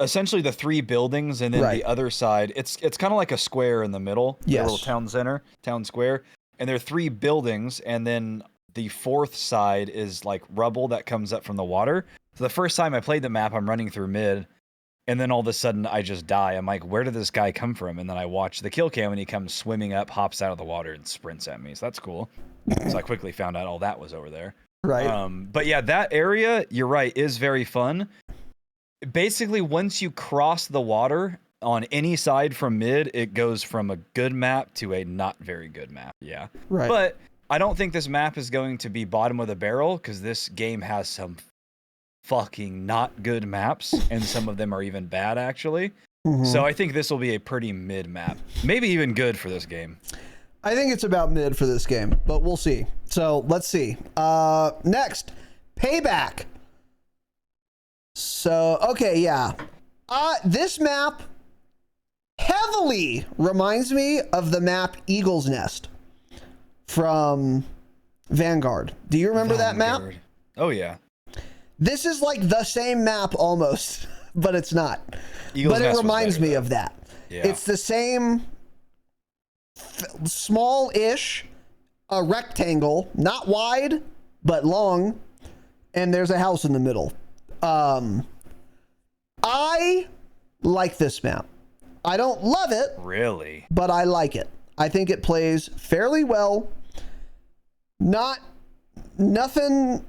essentially the three buildings, and then the other side, it's kind of like a square in the middle. Yes. A little town center, town square. And there are three buildings, and then the fourth side is like rubble that comes up from the water. So the first time I played the map, I'm running through mid, and then all of a sudden I just die. I'm like, where did this guy come from? And then I watch the kill cam, and he comes swimming up, hops out of the water, and sprints at me. So that's cool. So I quickly found out all that was over there. Right. But yeah, that area, you're right, is very fun. Basically, once you cross the water on any side from mid, it goes from a good map to a not very good map. Yeah. Right. But I don't think this map is going to be bottom of the barrel, because this game has some fucking not good maps, and some of them are even bad, actually. Mm-hmm. So I think this will be a pretty mid map. Maybe even good for this game. I think it's about mid for this game, but we'll see. So let's see. Next, Payback. So, okay, yeah. This map heavily reminds me of the map Eagle's Nest from Vanguard. Do you remember that map? Oh, yeah. This is like the same map almost, but it's not. But it reminds me of that. Yeah. It's the same small-ish, a rectangle, not wide, but long, and there's a house in the middle. I like this map. I don't love it. Really? But I like it. I think it plays fairly well. Nothing.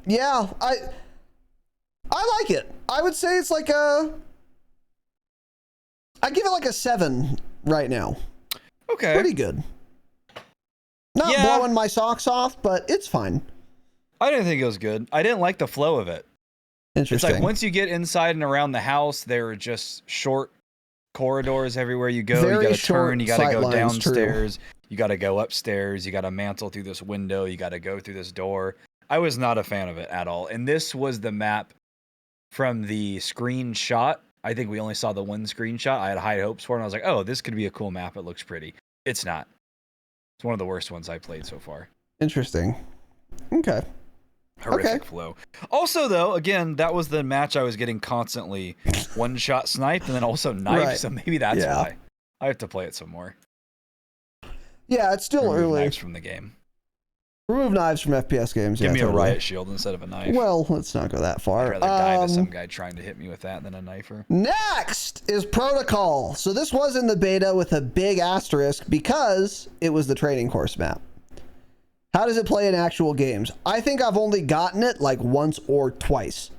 Yeah, I like it. I would say it's like a I give it like a 7 right now. Okay. Pretty good. Not blowing my socks off, but it's fine. I didn't think it was good. I didn't like the flow of it. Interesting. It's like once you get inside and around the house, there are just short corridors everywhere you go. You got to turn, you got to go downstairs, you got to go upstairs, you got to mantle through this window, you got to go through this door. I was not a fan of it at all. And this was the map from the screenshot. I think we only saw the one screenshot. I had high hopes for it, and I was like, oh, this could be a cool map. It looks pretty. It's not. It's one of the worst ones I played so far. Interesting. Okay. Horrific flow. Also, though, again, that was the match I was getting constantly one-shot sniped and then also knifed, right. So maybe that's why. I have to play it some more. Yeah, it's still early. Knives from the game. Remove knives from FPS games. Give me a riot shield instead of a knife. Well, let's not go that far. I'd rather die to some guy trying to hit me with that than a knifer. Next is Protocol. So this was in the beta with a big asterisk because it was the training course map. How does it play in actual games? I think I've only gotten it like once or twice.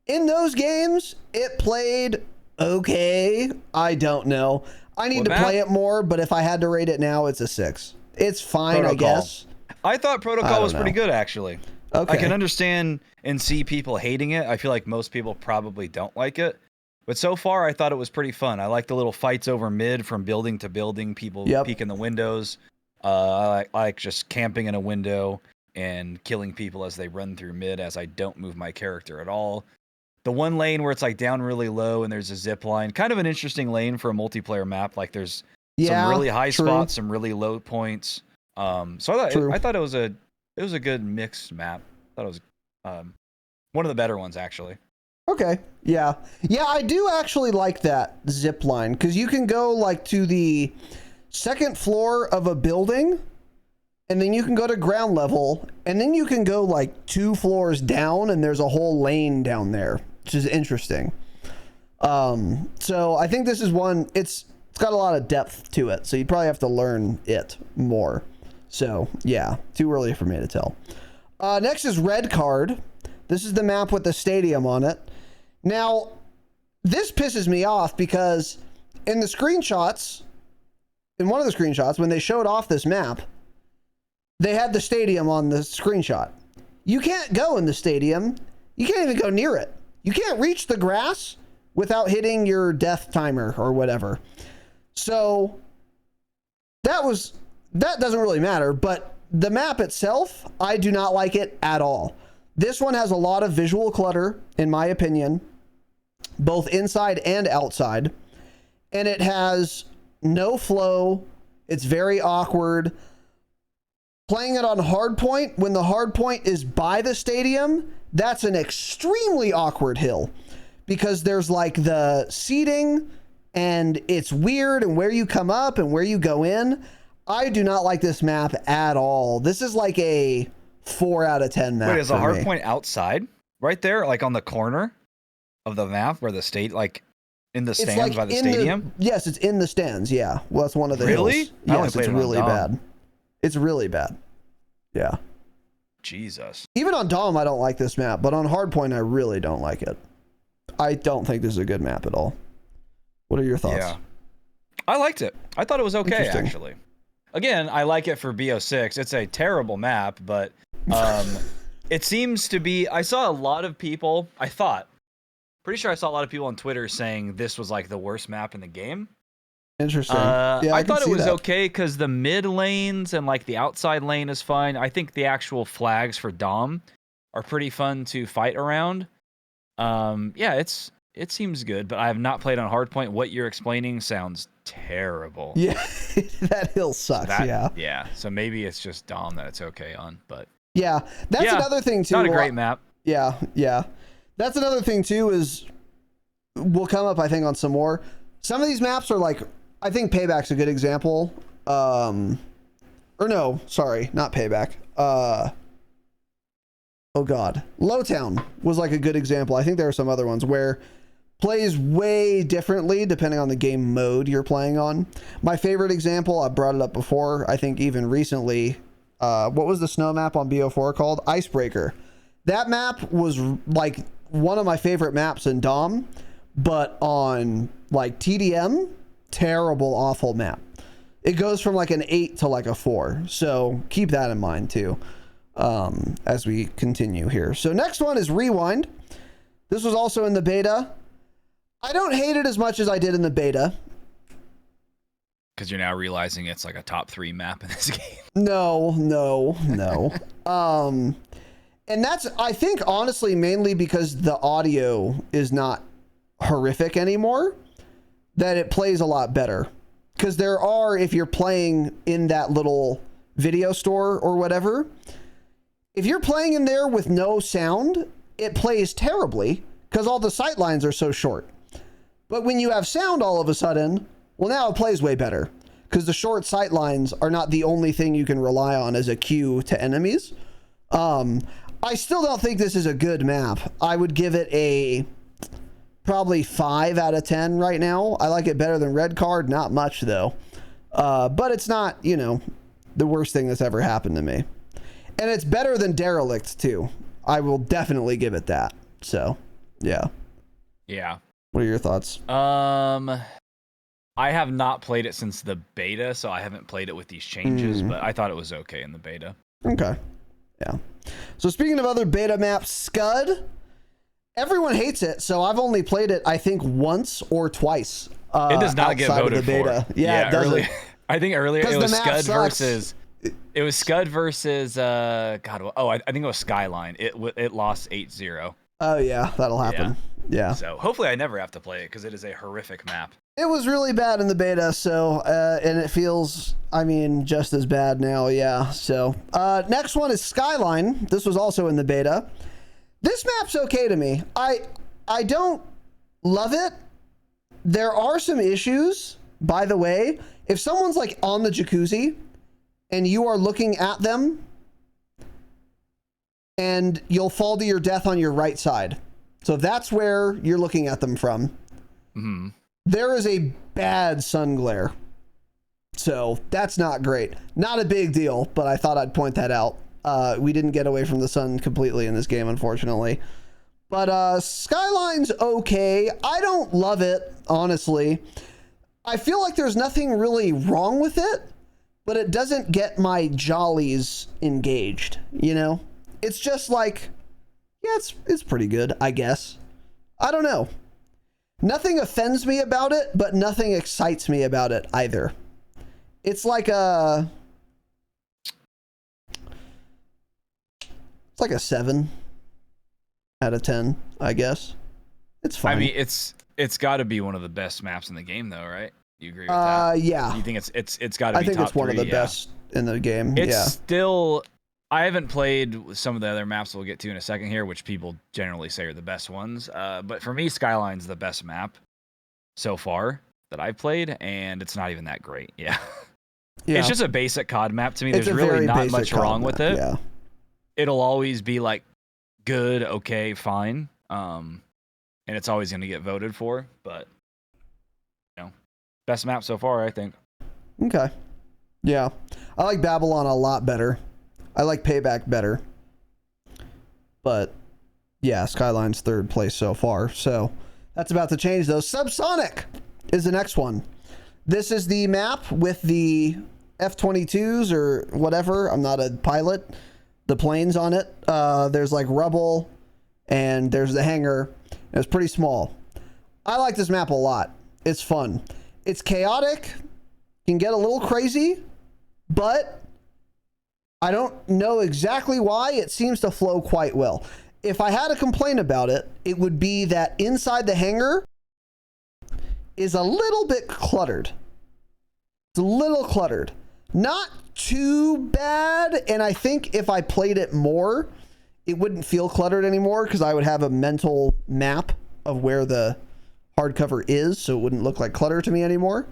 In those games, it played okay. I don't know. I need to play it more, but if I had to rate it now, it's a 6. It's fine, I guess. I thought Protocol was pretty good, actually. Okay. I can understand and see people hating it. I feel like most people probably don't like it. But so far, I thought it was pretty fun. I like the little fights over mid from building to building, people peeking the windows. I like just camping in a window and killing people as they run through mid as I don't move my character at all. The one lane where it's like down really low and there's a zip line, kind of an interesting lane for a multiplayer map. Like there's some really high spots, some really low points. So I thought it was a good mixed map. I thought it was one of the better ones actually. Okay. Yeah, I do actually like that zip line because you can go like to the second floor of a building and then you can go to ground level and then you can go like 2 floors down and there's a whole lane down there, which is interesting. So I think this is one, it's got a lot of depth to it, so you probably have to learn it more. So yeah, too early for me to tell. Next is Red Card. This is the map with the stadium on it. Now, this pisses me off because in the screenshots, in one of the screenshots, when they showed off this map, they had the stadium on the screenshot. You can't go in the stadium. You can't even go near it. You can't reach the grass without hitting your death timer or whatever. So that doesn't really matter, but the map itself, I do not like it at all. This one has a lot of visual clutter, in my opinion, both inside and outside, and it has no flow. It's very awkward. Playing it on hardpoint, when the hardpoint is by the stadium, that's an extremely awkward hill because there's like the seating and it's weird and where you come up and where you go in. I do not like this map at all. This is like a 4 out of 10 map. Wait, is the hardpoint outside? Right there, like on the corner of the map where the state, like in the stands like by the stadium? Yes, it's in the stands, yeah. Well, that's one of the hills. Yes, it's really bad. It's really bad. Yeah. Jesus. Even on Dom, I don't like this map, but on hardpoint, I really don't like it. I don't think this is a good map at all. What are your thoughts? Yeah. I liked it. I thought it was okay, actually. Again, I like it for BO6. It's a terrible map, but it seems to be... I saw a lot of people... Pretty sure I saw a lot of people on Twitter saying this was like the worst map in the game. Interesting. Yeah, I thought it was okay because the mid lanes and like the outside lane is fine. I think the actual flags for Dom are pretty fun to fight around. Yeah, it seems good, but I have not played on hardpoint. What you're explaining sounds terrible. Yeah, that hill sucks. Yeah. So maybe it's just Dom that it's okay on, but yeah, that's another thing too. Not a great map. Yeah. That's another thing too. Is we'll come up, I think, on some more. Some of these maps are like, I think Payback's a good example. Or no, sorry, not Payback. Oh God, Lowtown was like a good example. I think there are some other ones where plays way differently depending on the game mode you're playing on. My favorite example, I brought it up before, I think even recently, what was the snow map on BO4 called? Icebreaker. That map was like one of my favorite maps in Dom, but on like TDM, terrible, awful map. It goes from like an 8 to like a 4. So keep that in mind too, as we continue here. So next one is Rewind. This was also in the beta. I don't hate it as much as I did in the beta. Because you're now realizing it's like a top 3 map in this game. No. And that's, I think, honestly, mainly because the audio is not horrific anymore, that it plays a lot better. Because there are, if you're playing in that little video store or whatever, if you're playing in there with no sound, it plays terribly because all the sight lines are so short. But when you have sound all of a sudden, well, now it plays way better because the short sight lines are not the only thing you can rely on as a cue to enemies. I still don't think this is a good map. I would give it a probably 5 out of 10 right now. I like it better than Red Card. Not much though. But it's not, you know, the worst thing that's ever happened to me. And it's better than Derelict too. I will definitely give it that. So, yeah. Yeah. What are your thoughts? I have not played it since the beta, so I haven't played it with these changes, but I thought it was okay in the beta. Okay. Yeah. So speaking of other beta maps, Scud, everyone hates it, so I've only played it, I think, once or twiise. It does not get voted for. Yeah, it doesn't. I think earlier it was Scud sucks. versus... It was Scud versus I think it was Skyline. It lost 8-0. Oh yeah, that'll happen. Yeah. So hopefully I never have to play it because it is a horrific map. It was really bad in the beta, so and it feels, I mean, just as bad now. Yeah. So next one is Skyline. This was also in the beta. This map's okay to me. I don't love it. There are some issues, by the way. If someone's like on the jacuzzi and you are looking at them, and you'll fall to your death on your right side. So if that's where you're looking at them from, there is a bad sun glare. So that's not great. Not a big deal, but I thought I'd point that out. We didn't get away from the sun completely in this game, unfortunately. But Skyline's okay. I don't love it, honestly. I feel like there's nothing really wrong with it, but it doesn't get my jollies engaged, you know? It's just like, yeah, it's pretty good, I guess. I don't know. Nothing offends me about it, but nothing excites me about it either. It's like a 7 out of 10, I guess. It's fine. I mean, it's got to be one of the best maps in the game, though, right? You agree with that? Yeah. You think it's got to be top 3? I think it's one of the best in the game. It's still... I haven't played some of the other maps we'll get to in a second here, which people generally say are the best ones. But for me, Skyline's the best map so far that I've played, and it's not even that great. Yeah. It's just a basic COD map to me. There's really not much wrong with it. Yeah. It'll always be like good, okay, fine. And it's always going to get voted for, but you know, best map so far, I think. Okay. Yeah. I like Babylon a lot better. I like Payback better. But yeah, Skyline's 3rd place so far. So that's about to change though. Subsonic is the next one. This is the map with the F-22s or whatever. I'm not a pilot. The planes on it. There's like rubble and there's the hangar. It's pretty small. I like this map a lot. It's fun. It's chaotic. Can get a little crazy, but I don't know exactly why. It seems to flow quite well. If I had a complaint about it, it would be that inside the hangar is a little bit cluttered. It's a little cluttered. Not too bad, and I think if I played it more, it wouldn't feel cluttered anymore because I would have a mental map of where the hardcover is, so it wouldn't look like clutter to me anymore.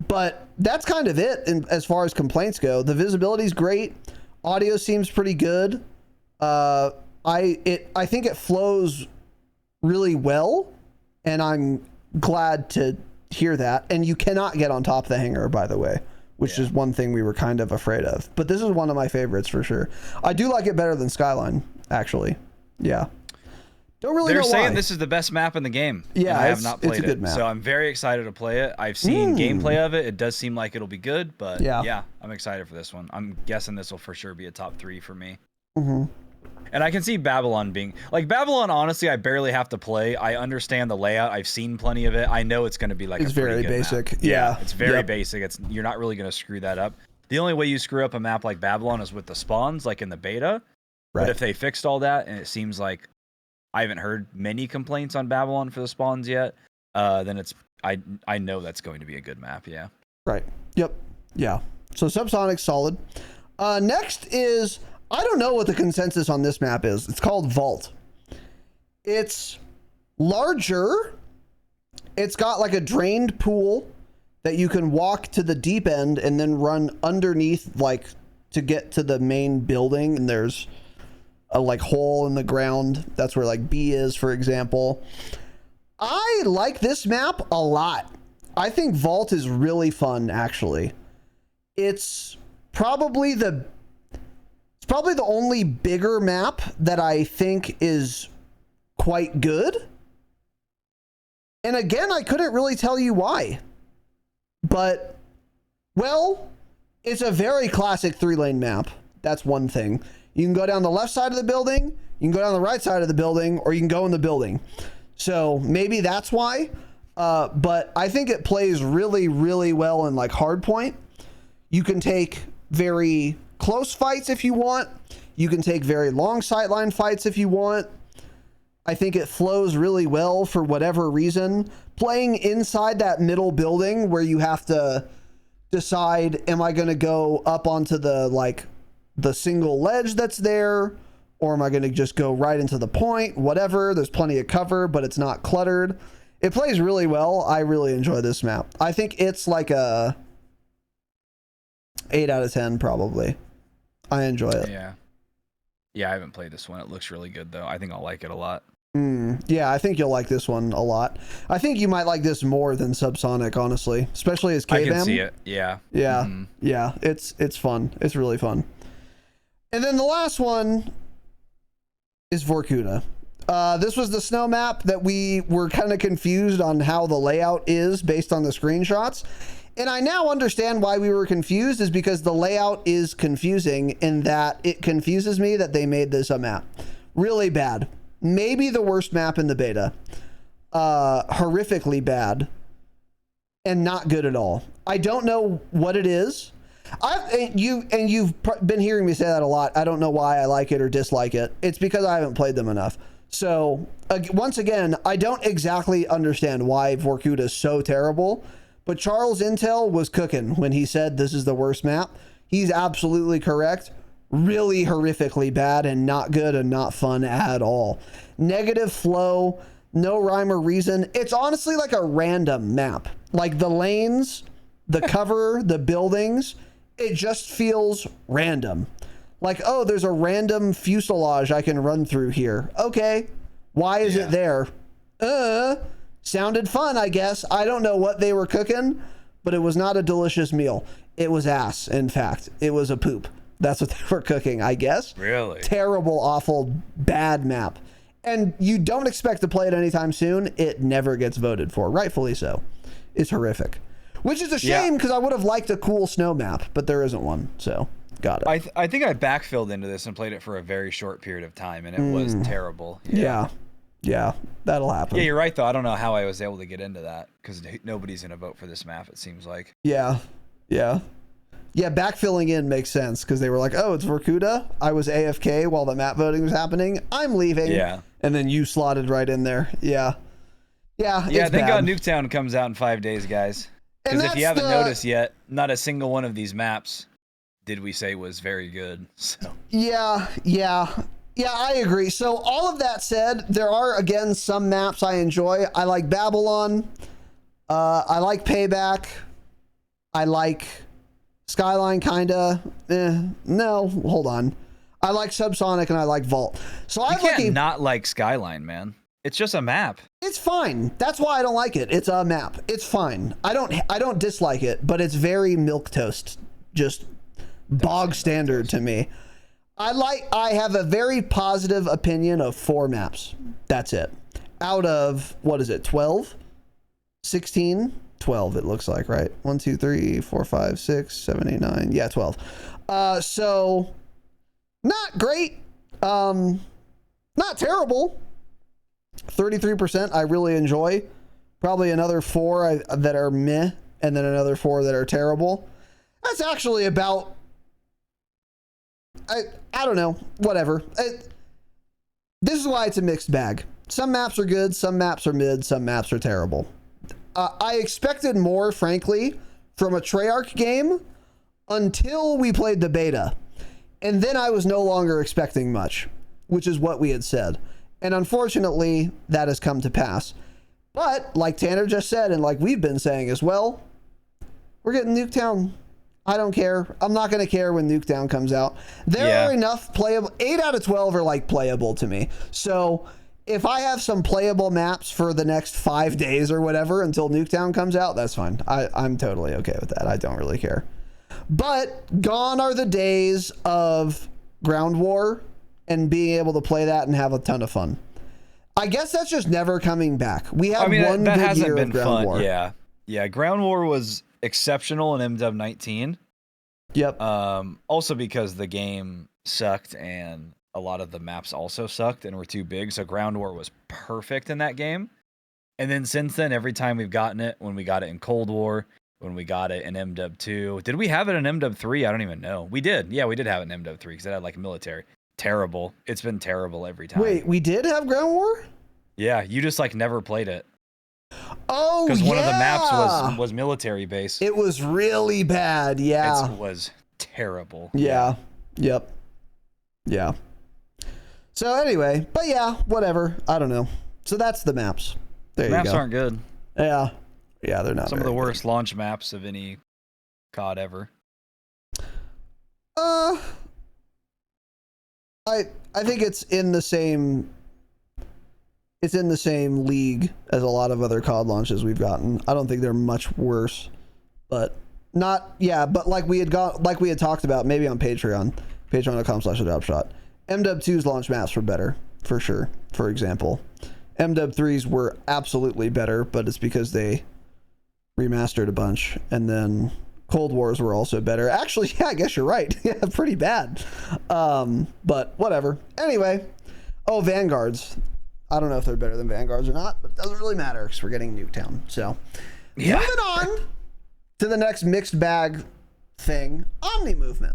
But that's kind of it as far as complaints go. The visibility's great. Audio seems pretty good. I think it flows really well, and I'm glad to hear that. And you cannot get on top of the hangar, by the way, which is one thing we were kind of afraid of. But this is one of my favorites for sure. I do like it better than Skyline, actually. Yeah. Don't really They're know saying why. this is the best map in the game. Yeah, and I have not played it's a good it, map. so I'm very excited to play it. I've seen gameplay of it. It does seem like it'll be good, but yeah, I'm excited for this one. I'm guessing this will for sure be a top 3 for me. And I can see Babylon being like Babylon. Honestly, I barely have to play. I understand the layout. I've seen plenty of it. I know it's going to be like it's a pretty very good basic. map. Yeah, it's very basic. You're not really going to screw that up. The only way you screw up a map like Babylon is with the spawns, like in the beta. Right. But if they fixed all that, and it seems like I haven't heard many complaints on Babylon for the spawns yet, then it's I know that's going to be a good map. Yeah. Right. Yep. Yeah. So Subsonic's solid. Next is, I don't know what the consensus on this map is. It's called Vault. It's larger. It's got like a drained pool that you can walk to the deep end and then run underneath, like to get to the main building. And there's a like hole in the ground. That's where like B is, for example. I like this map a lot. I think Vault is really fun, actually. It's probably the only bigger map that I think is quite good. And again, I couldn't really tell you why. But, well, it's a very classic 3-lane map. That's one thing. You can go down the left side of the building, you can go down the right side of the building, or you can go in the building. So maybe that's why. But I think it plays really, really well in like hardpoint. You can take very close fights if you want. You can take very long sightline fights if you want. I think it flows really well for whatever reason. Playing inside that middle building where you have to decide, am I going to go up onto the single ledge that's there, or am I going to just go right into the point? Whatever. There's plenty of cover, but it's not cluttered. It plays really well. I really enjoy this map. I think it's like a 8 out of 10 probably. I enjoy it. Yeah, I haven't played this one. It looks really good though. I think I'll like it a lot. Yeah, I think you'll like this one a lot. I think you might like this more than Subsonic, honestly, especially as K-Bam. I can see it. Yeah. Yeah, it's fun. It's really fun. And then the last one is Vorkuta. This was the snow map that we were kind of confused on how the layout is based on the screenshots. And I now understand why we were confused, is because the layout is confusing in that it confuses me that they made this a map. Really bad. Maybe the worst map in the beta. Horrifically bad. And not good at all. I don't know what it is. You've been hearing me say that a lot. I don't know why I like it or dislike it. It's because I haven't played them enough. So once again, I don't exactly understand why Vorkuta is so terrible, but Charles Intel was cooking when he said this is the worst map. He's absolutely correct. Really horrifically bad and not good and not fun at all. Negative flow, no rhyme or reason. It's honestly like a random map. Like the lanes, the cover, the buildings, it just feels random. Like, oh, there's a random fuselage I can run through here. Okay, why is it there? Sounded fun, I guess. I don't know what they were cooking, but it was not a delicious meal. It was ass, in fact. It was a poop. That's what they were cooking, I guess. Really? Terrible, awful, bad map. And you don't expect to play it anytime soon. It never gets voted for, rightfully so. It's horrific. Which is a shame, because I would have liked a cool snow map, but there isn't one, so got it. I think I backfilled into this and played it for a very short period of time, and it was terrible. Yeah, that'll happen. Yeah, you're right, though. I don't know how I was able to get into that, because nobody's going to vote for this map, it seems like. Yeah, backfilling in makes sense, because they were like, oh, it's Vorkuta. I was AFK while the map voting was happening. I'm leaving. Yeah. And then you slotted right in there. Yeah, thank God Nuketown comes out in 5 days, guys. Because if you haven't noticed yet, not a single one of these maps did we say was very good. So. Yeah, I agree. So all of that said, there are, again, some maps I enjoy. I like Babylon. I like Payback. I like Skyline, kinda. No, hold on. I like Subsonic and I like Vault. So I can't not like Skyline, man. It's just a map. It's fine. That's why I don't like it. It's a map. It's fine. I don't dislike it, but it's very milquetoast. Just bog standard to me. I have a very positive opinion of 4 maps. That's it. Out of, what is it, 12? 16? 12, it looks like, right? 1, 2, 3, 4, 5, 6, 7, 8, 9. Yeah, 12. So, not great. Not terrible. 33% I really enjoy. Probably another 4 that are meh, and then another 4 that are terrible. That's actually about... I don't know. Whatever. This is why it's a mixed bag. Some maps are good, some maps are mid, some maps are terrible. I expected more, frankly, from a Treyarch game until we played the beta. And then I was no longer expecting much, which is what we had said. And unfortunately, that has come to pass. But, like Tanner just said, and like we've been saying as well, we're getting Nuketown. I don't care. I'm not going to care when Nuketown comes out. There are enough playable... 8 out of 12 are like playable to me. So... if I have some playable maps for the next 5 days or whatever until Nuketown comes out, that's fine. I'm totally okay with that. I don't really care. But gone are the days of Ground War and being able to play that and have a ton of fun. I guess that's just never coming back. We had one good year of Ground War. Yeah. Ground War was exceptional in MW 19. Yep. Also because the game sucked and a lot of the maps also sucked and were too big, so Ground War was perfect in that game. And then since then, every time we've gotten it, when we got it in Cold War, when we got it in MW 2, did we have it in MW 3? I don't even know. We did. Yeah, we did have it in MW 3 because it had like military. Terrible. It's been terrible every time. Wait, we did have Ground War? Yeah, you just like never played it. Oh, because one of the maps was military base. It was really bad. Yeah, it was terrible. Yeah. Yep. Yeah. So anyway, but yeah, whatever. I don't know. So that's the maps. There you go. Maps aren't good. Yeah. Yeah, they're not. Some of the worst launch maps of any COD ever. I think it's in the same league as a lot of other COD launches we've gotten. I don't think they're much worse. But but like we had talked about maybe on patreon.com/Dropshot. MW2's launch maps were better, for sure. For example, MW3's were absolutely better, but it's because they remastered a bunch. And then Cold Wars were also better. Actually, yeah, I guess you're right. Yeah, pretty bad. But whatever. Anyway, Vanguards. I don't know if they're better than Vanguards or not, but it doesn't really matter because we're getting Nuketown. So, moving on to the next mixed bag thing, Omni Movement.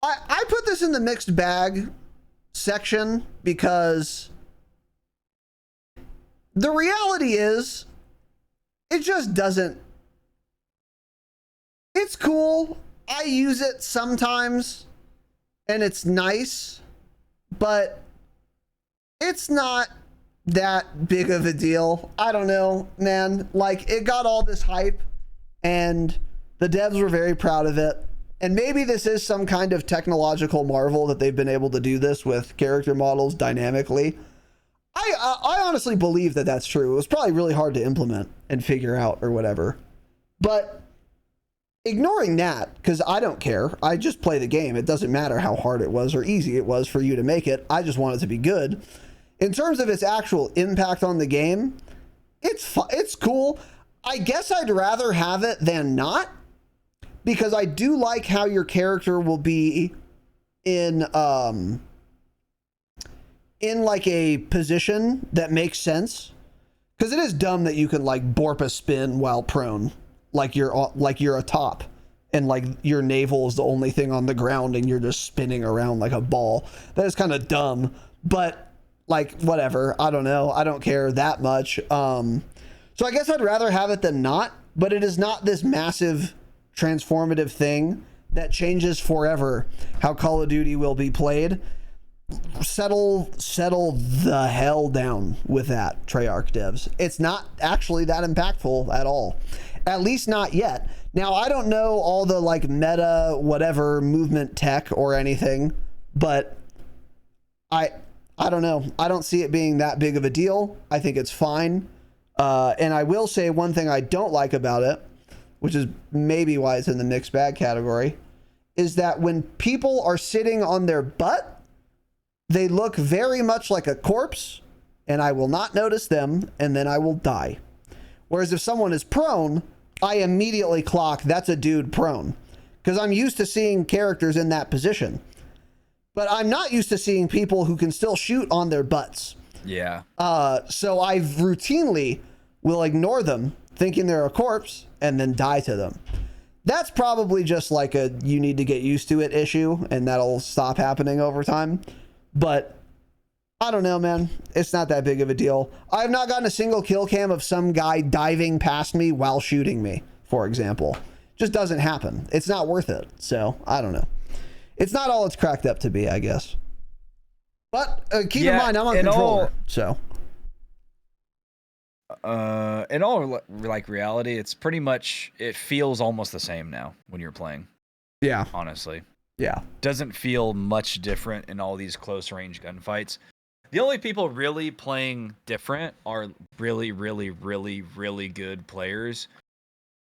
I put this in the mixed bag section because the reality is it just doesn't. It's cool. I use it sometimes and it's nice, but it's not that big of a deal. I don't know, man. Like, it got all this hype and the devs were very proud of it. And maybe this is some kind of technological marvel that they've been able to do this with character models dynamically. I honestly believe that that's true. It was probably really hard to implement and figure out or whatever. But ignoring that, because I don't care. I just play the game. It doesn't matter how hard it was or easy it was for you to make it. I just want it to be good. In terms of its actual impact on the game, it's cool. I guess I'd rather have it than not, because I do like how your character will be in like a position that makes sense. Because it is dumb that you can like borp a spin while prone, like you're atop, and like your navel is the only thing on the ground and you're just spinning around like a ball. That is kind of dumb, but like whatever. I don't know. I don't care that much. So I guess I'd rather have it than not. But it is not this massive transformative thing that changes forever how Call of Duty will be played. Settle the hell down with that, Treyarch devs. It's not actually that impactful at all. At least not yet. Now, I don't know all the like meta whatever movement tech or anything, but I don't know. I don't see it being that big of a deal. I think it's fine. And I will say one thing I don't like about it, which is maybe why it's in the mixed bag category, is that when people are sitting on their butt, they look very much like a corpse, and I will not notice them, and then I will die. Whereas if someone is prone, I immediately clock that's a dude prone, because I'm used to seeing characters in that position. But I'm not used to seeing people who can still shoot on their butts. Yeah. So I routinely will ignore them, thinking they're a corpse, and then die to them. That's probably just like a you need to get used to it issue, and that'll stop happening over time. But I don't know, man. It's not that big of a deal. I've not gotten a single kill cam of some guy diving past me while shooting me, for example. Just doesn't happen. It's not worth it. So I don't know. It's not all it's cracked up to be, I guess. But keep in mind, I'm on controller, so. In all like reality, it's pretty much, it feels almost the same now when you're playing. Yeah. Honestly. Yeah. Doesn't feel much different in all these close range gunfights. The only people really playing different are really, really, really, really good players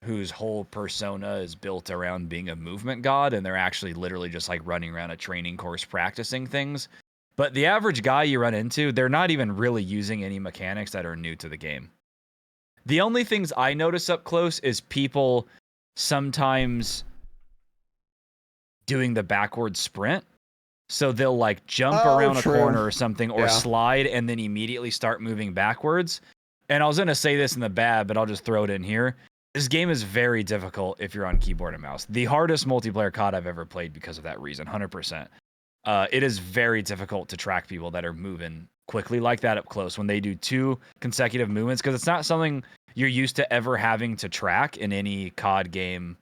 whose whole persona is built around being a movement god, and they're actually literally just like running around a training course practicing things. But the average guy you run into, they're not even really using any mechanics that are new to the game. The only things I notice up close is people sometimes doing the backward sprint. So they'll like jump around a corner or something, or slide and then immediately start moving backwards. And I was going to say this in the bad, but I'll just throw it in here. This game is very difficult if you're on keyboard and mouse. The hardest multiplayer COD I've ever played because of that reason, 100%. It is very difficult to track people that are moving quickly like that up close when they do 2 consecutive movements, because it's not something you're used to ever having to track in any COD game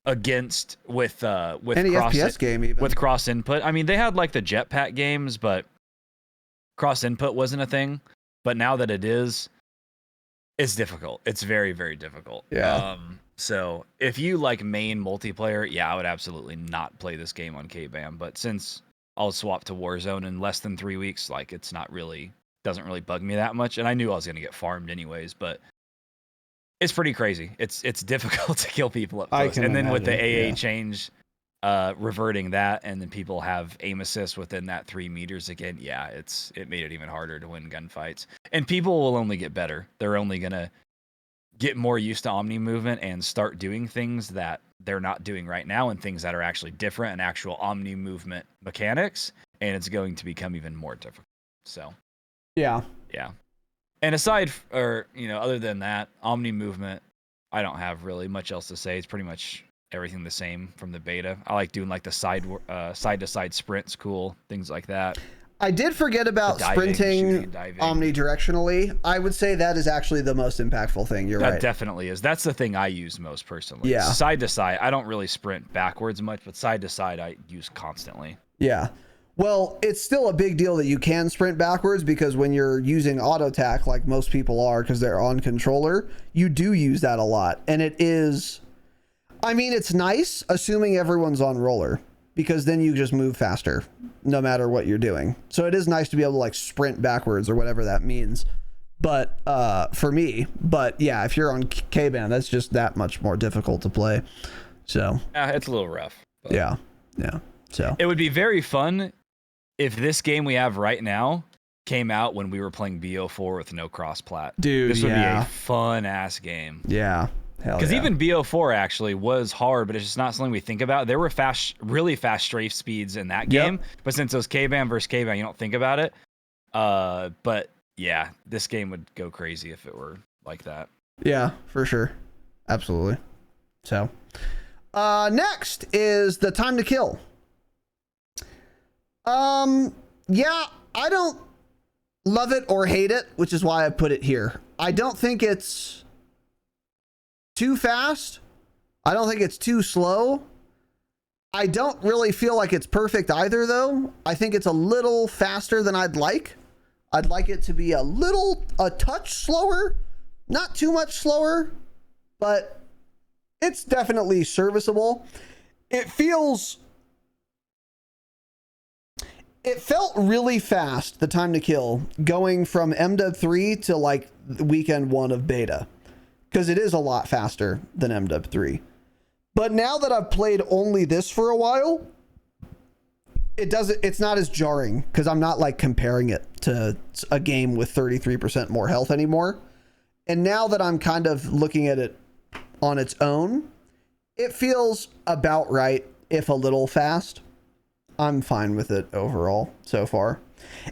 against with any cross FPS game even. With cross input. I mean, they had like the jetpack games, but cross input wasn't a thing. But now that it is, it's difficult. It's very, very difficult. Yeah. So if you like main multiplayer, yeah, I would absolutely not play this game on KBAM. But since I'll swap to Warzone in less than 3 weeks, like it's not really, doesn't really bug me that much. And I knew I was going to get farmed anyways, but it's pretty crazy. It's difficult to kill people up close. And then with the AA change, reverting that, and then people have aim assist within that 3 meters again. Yeah, it made it even harder to win gunfights. And people will only get better. They're only going to get more used to Omni movement and start doing things that they're not doing right now, and things that are actually different and actual Omni movement mechanics. And it's going to become even more difficult. So, yeah. And aside, or, other than that, Omni movement, I don't have really much else to say. It's pretty much everything the same from the beta. I like doing like the side-to-side sprints, cool, things like that. I did forget about sprinting omnidirectionally. I would say that is actually the most impactful thing. You're right. That definitely is. That's the thing I use most personally. Yeah. Side to side, I don't really sprint backwards much, but side to side I use constantly. Yeah. Well, it's still a big deal that you can sprint backwards, because when you're using auto tack, like most people are because they're on controller, you do use that a lot. And it is, I mean, it's nice assuming everyone's on roller, because then you just move faster no matter what you're doing. So it is nice to be able to like sprint backwards or whatever that means. But for me, but yeah, if you're on K-Band, that's just that much more difficult to play. So it's a little rough. Yeah. So it would be very fun if this game we have right now came out when we were playing BO4 with no cross-plat. Dude, this would be a fun-ass game. Yeah. Because even BO4 actually was hard, but it's just not something we think about. There were really fast strafe speeds in that game, but since it was K-Band versus K-Band, you don't think about it. But yeah, this game would go crazy if it were like that. Yeah, for sure. Absolutely. So, next is the time to kill. Yeah, I don't love it or hate it, which is why I put it here. I don't think it's too fast. I don't think it's too slow. I don't really feel like it's perfect either, though. I think it's a little faster than I'd like. I'd like it to be a touch slower, not too much slower, but it's definitely serviceable. It felt really fast, the time to kill, going from MW3 to like weekend 1 of beta, because it is a lot faster than MW3. But now that I've played only this for a while, it's not as jarring because I'm not like comparing it to a game with 33% more health anymore. And now that I'm kind of looking at it on its own, it feels about right, if a little fast. I'm fine with it overall so far.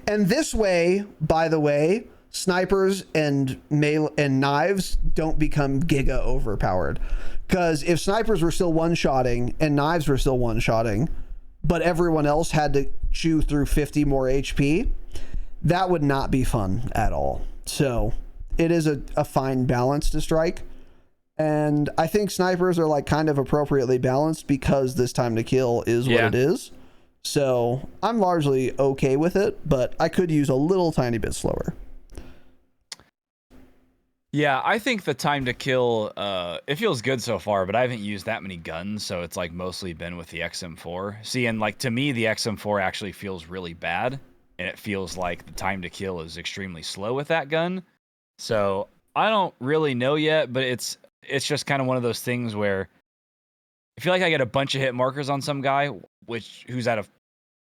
And this way, by the way, snipers and knives don't become giga overpowered. Because if snipers were still one-shotting and knives were still one-shotting, but everyone else had to chew through 50 more HP, that would not be fun at all. So it is a fine balance to strike. And I think snipers are like kind of appropriately balanced because this time to kill is what it is. So I'm largely okay with it, but I could use a little tiny bit slower. Yeah, I think the time to kill, it feels good so far, but I haven't used that many guns, so it's like mostly been with the XM4. See, and like to me, the XM4 actually feels really bad, and it feels like the time to kill is extremely slow with that gun. So I don't really know yet, but it's just kind of one of those things where I feel like I get a bunch of hit markers on some guy, who's at a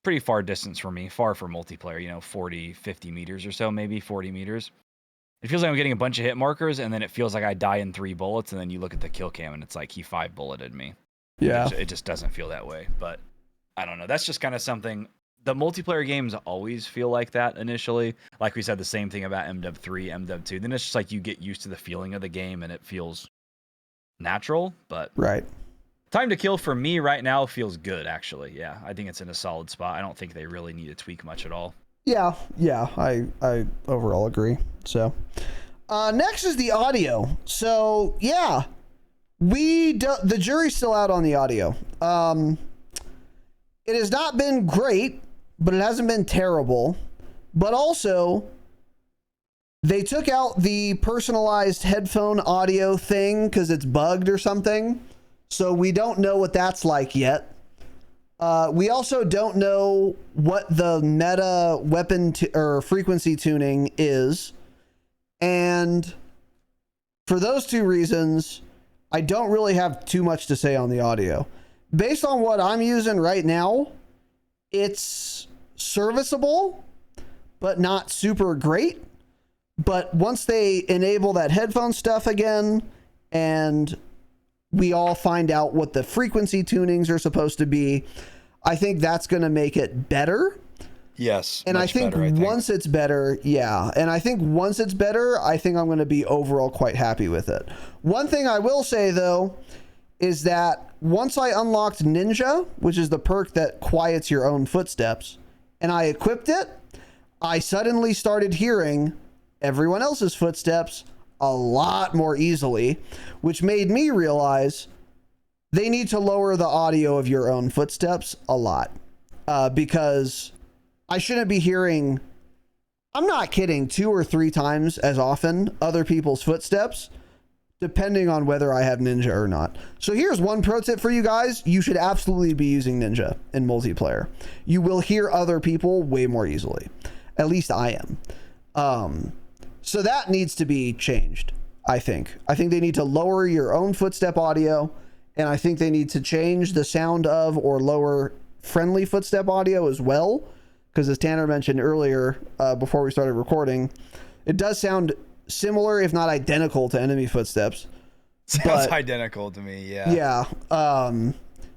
pretty far distance from me, far for multiplayer, 40, 50 meters or so, maybe 40 meters. It feels like I'm getting a bunch of hit markers, and then it feels like I die in 3 bullets, and then you look at the kill cam, and it's like he 5-bulleted me. Yeah. It just doesn't feel that way, but I don't know. That's just kind of something. The multiplayer games always feel like that initially. Like we said, the same thing about MW 3, MW 2. Then it's just like you get used to the feeling of the game, and it feels natural, but... Right. Time to kill for me right now feels good, actually. Yeah, I think it's in a solid spot. I don't think they really need to tweak much at all. Yeah, I overall agree. So, next is the audio. So, yeah, the jury's still out on the audio. It has not been great, but it hasn't been terrible. But also, they took out the personalized headphone audio thing because it's bugged or something. So we don't know what that's like yet. We also don't know what the meta weapon or frequency tuning is. And for those two reasons, I don't really have too much to say on the audio. Based on what I'm using right now, it's serviceable, but not super great. But once they enable that headphone stuff again, and we all find out what the frequency tunings are supposed to be, I think that's going to make it better. Yes. And I think once it's better, I think I'm going to be overall quite happy with it. One thing I will say, though, is that once I unlocked Ninja, which is the perk that quiets your own footsteps, and I equipped it, I suddenly started hearing everyone else's footsteps a lot more easily, which made me realize they need to lower the audio of your own footsteps a lot, because I shouldn't be hearing, I'm not kidding, 2 or 3 times as often other people's footsteps, depending on whether I have Ninja or not. So here's one pro tip for you guys. You should absolutely be using Ninja in multiplayer. You will hear other people way more easily. At least I am. So that needs to be changed, I think. I think they need to lower your own footstep audio, and I think they need to change the sound of or lower friendly footstep audio as well, because as Tanner mentioned earlier, before we started recording, it does sound similar, if not identical, to enemy footsteps. Sounds identical to me, yeah. Yeah.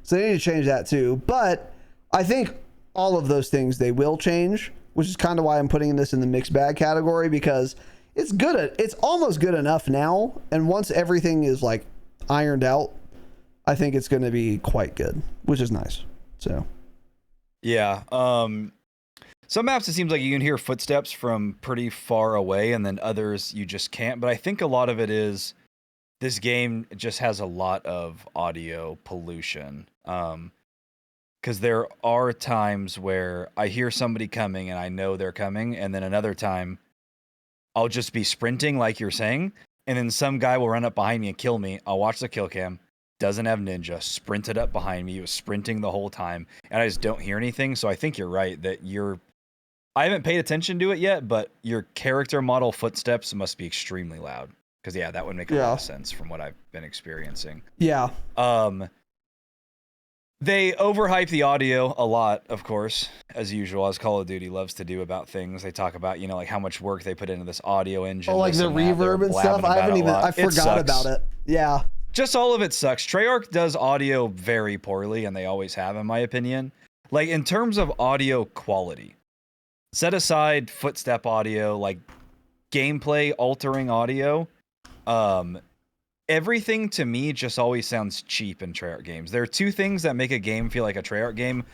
So they need to change that too. But I think all of those things they will change, which is kind of why I'm putting this in the mixed bag category, because it's almost good enough now, and once everything is like ironed out, I think it's going to be quite good, which is nice. So yeah, some maps it seems like you can hear footsteps from pretty far away, and then others you just can't. But I think a lot of it is this game just has a lot of audio pollution, because there are times where I hear somebody coming and I know they're coming, and then another time I'll just be sprinting like you're saying, and then some guy will run up behind me and kill me. I'll watch the kill cam, doesn't have Ninja, sprinted up behind me, he was sprinting the whole time, and I just don't hear anything. So I think you're right that I haven't paid attention to it yet, but your character model footsteps must be extremely loud, because that would make a lot of sense from what I've been experiencing. Yeah. They overhype the audio a lot, of course, as usual, as Call of Duty loves to do about things. They talk about, like how much work they put into this audio engine. Oh, like the reverb and stuff. I forgot about it. Yeah. Just all of it sucks. Treyarch does audio very poorly, and they always have, in my opinion. Like, in terms of audio quality, set aside footstep audio, like gameplay altering audio, everything to me just always sounds cheap in Treyarch games. There are two things that make a game feel like a Treyarch game: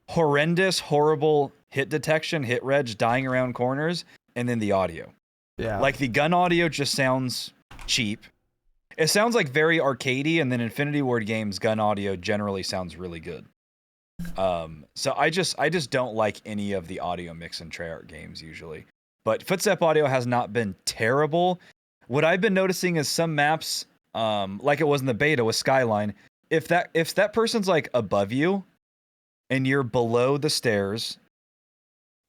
horrendous, horrible hit detection, hit reg, dying around corners, and then the audio. Yeah. Like, the gun audio just sounds cheap. It sounds like very arcadey, and then Infinity Ward games gun audio generally sounds really good. So I just don't like any of the audio mix in Treyarch games usually. But footstep audio has not been terrible. What I've been noticing is some maps, like it was in the beta with Skyline, if that person's like above you and you're below the stairs,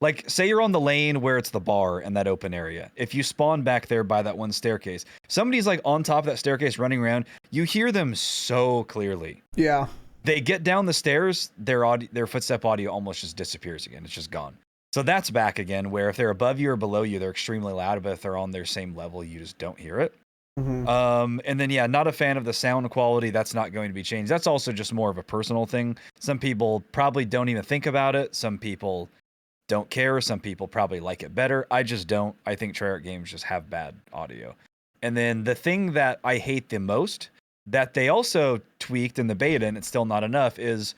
like say you're on the lane where it's the bar and that open area. If you spawn back there by that one staircase, somebody's like on top of that staircase running around, you hear them so clearly. Yeah. They get down the stairs, their footstep audio almost just disappears again. It's just gone. So that's back again, where if they're above you or below you, they're extremely loud, but if they're on their same level, you just don't hear it. Mm-hmm. And then, yeah, not a fan of the sound quality. That's not going to be changed. That's also just more of a personal thing. Some people probably don't even think about it. Some people don't care. Some people probably like it better. I just don't. I think Treyarch games just have bad audio. And then the thing that I hate the most, that they also tweaked in the beta, and it's still not enough, is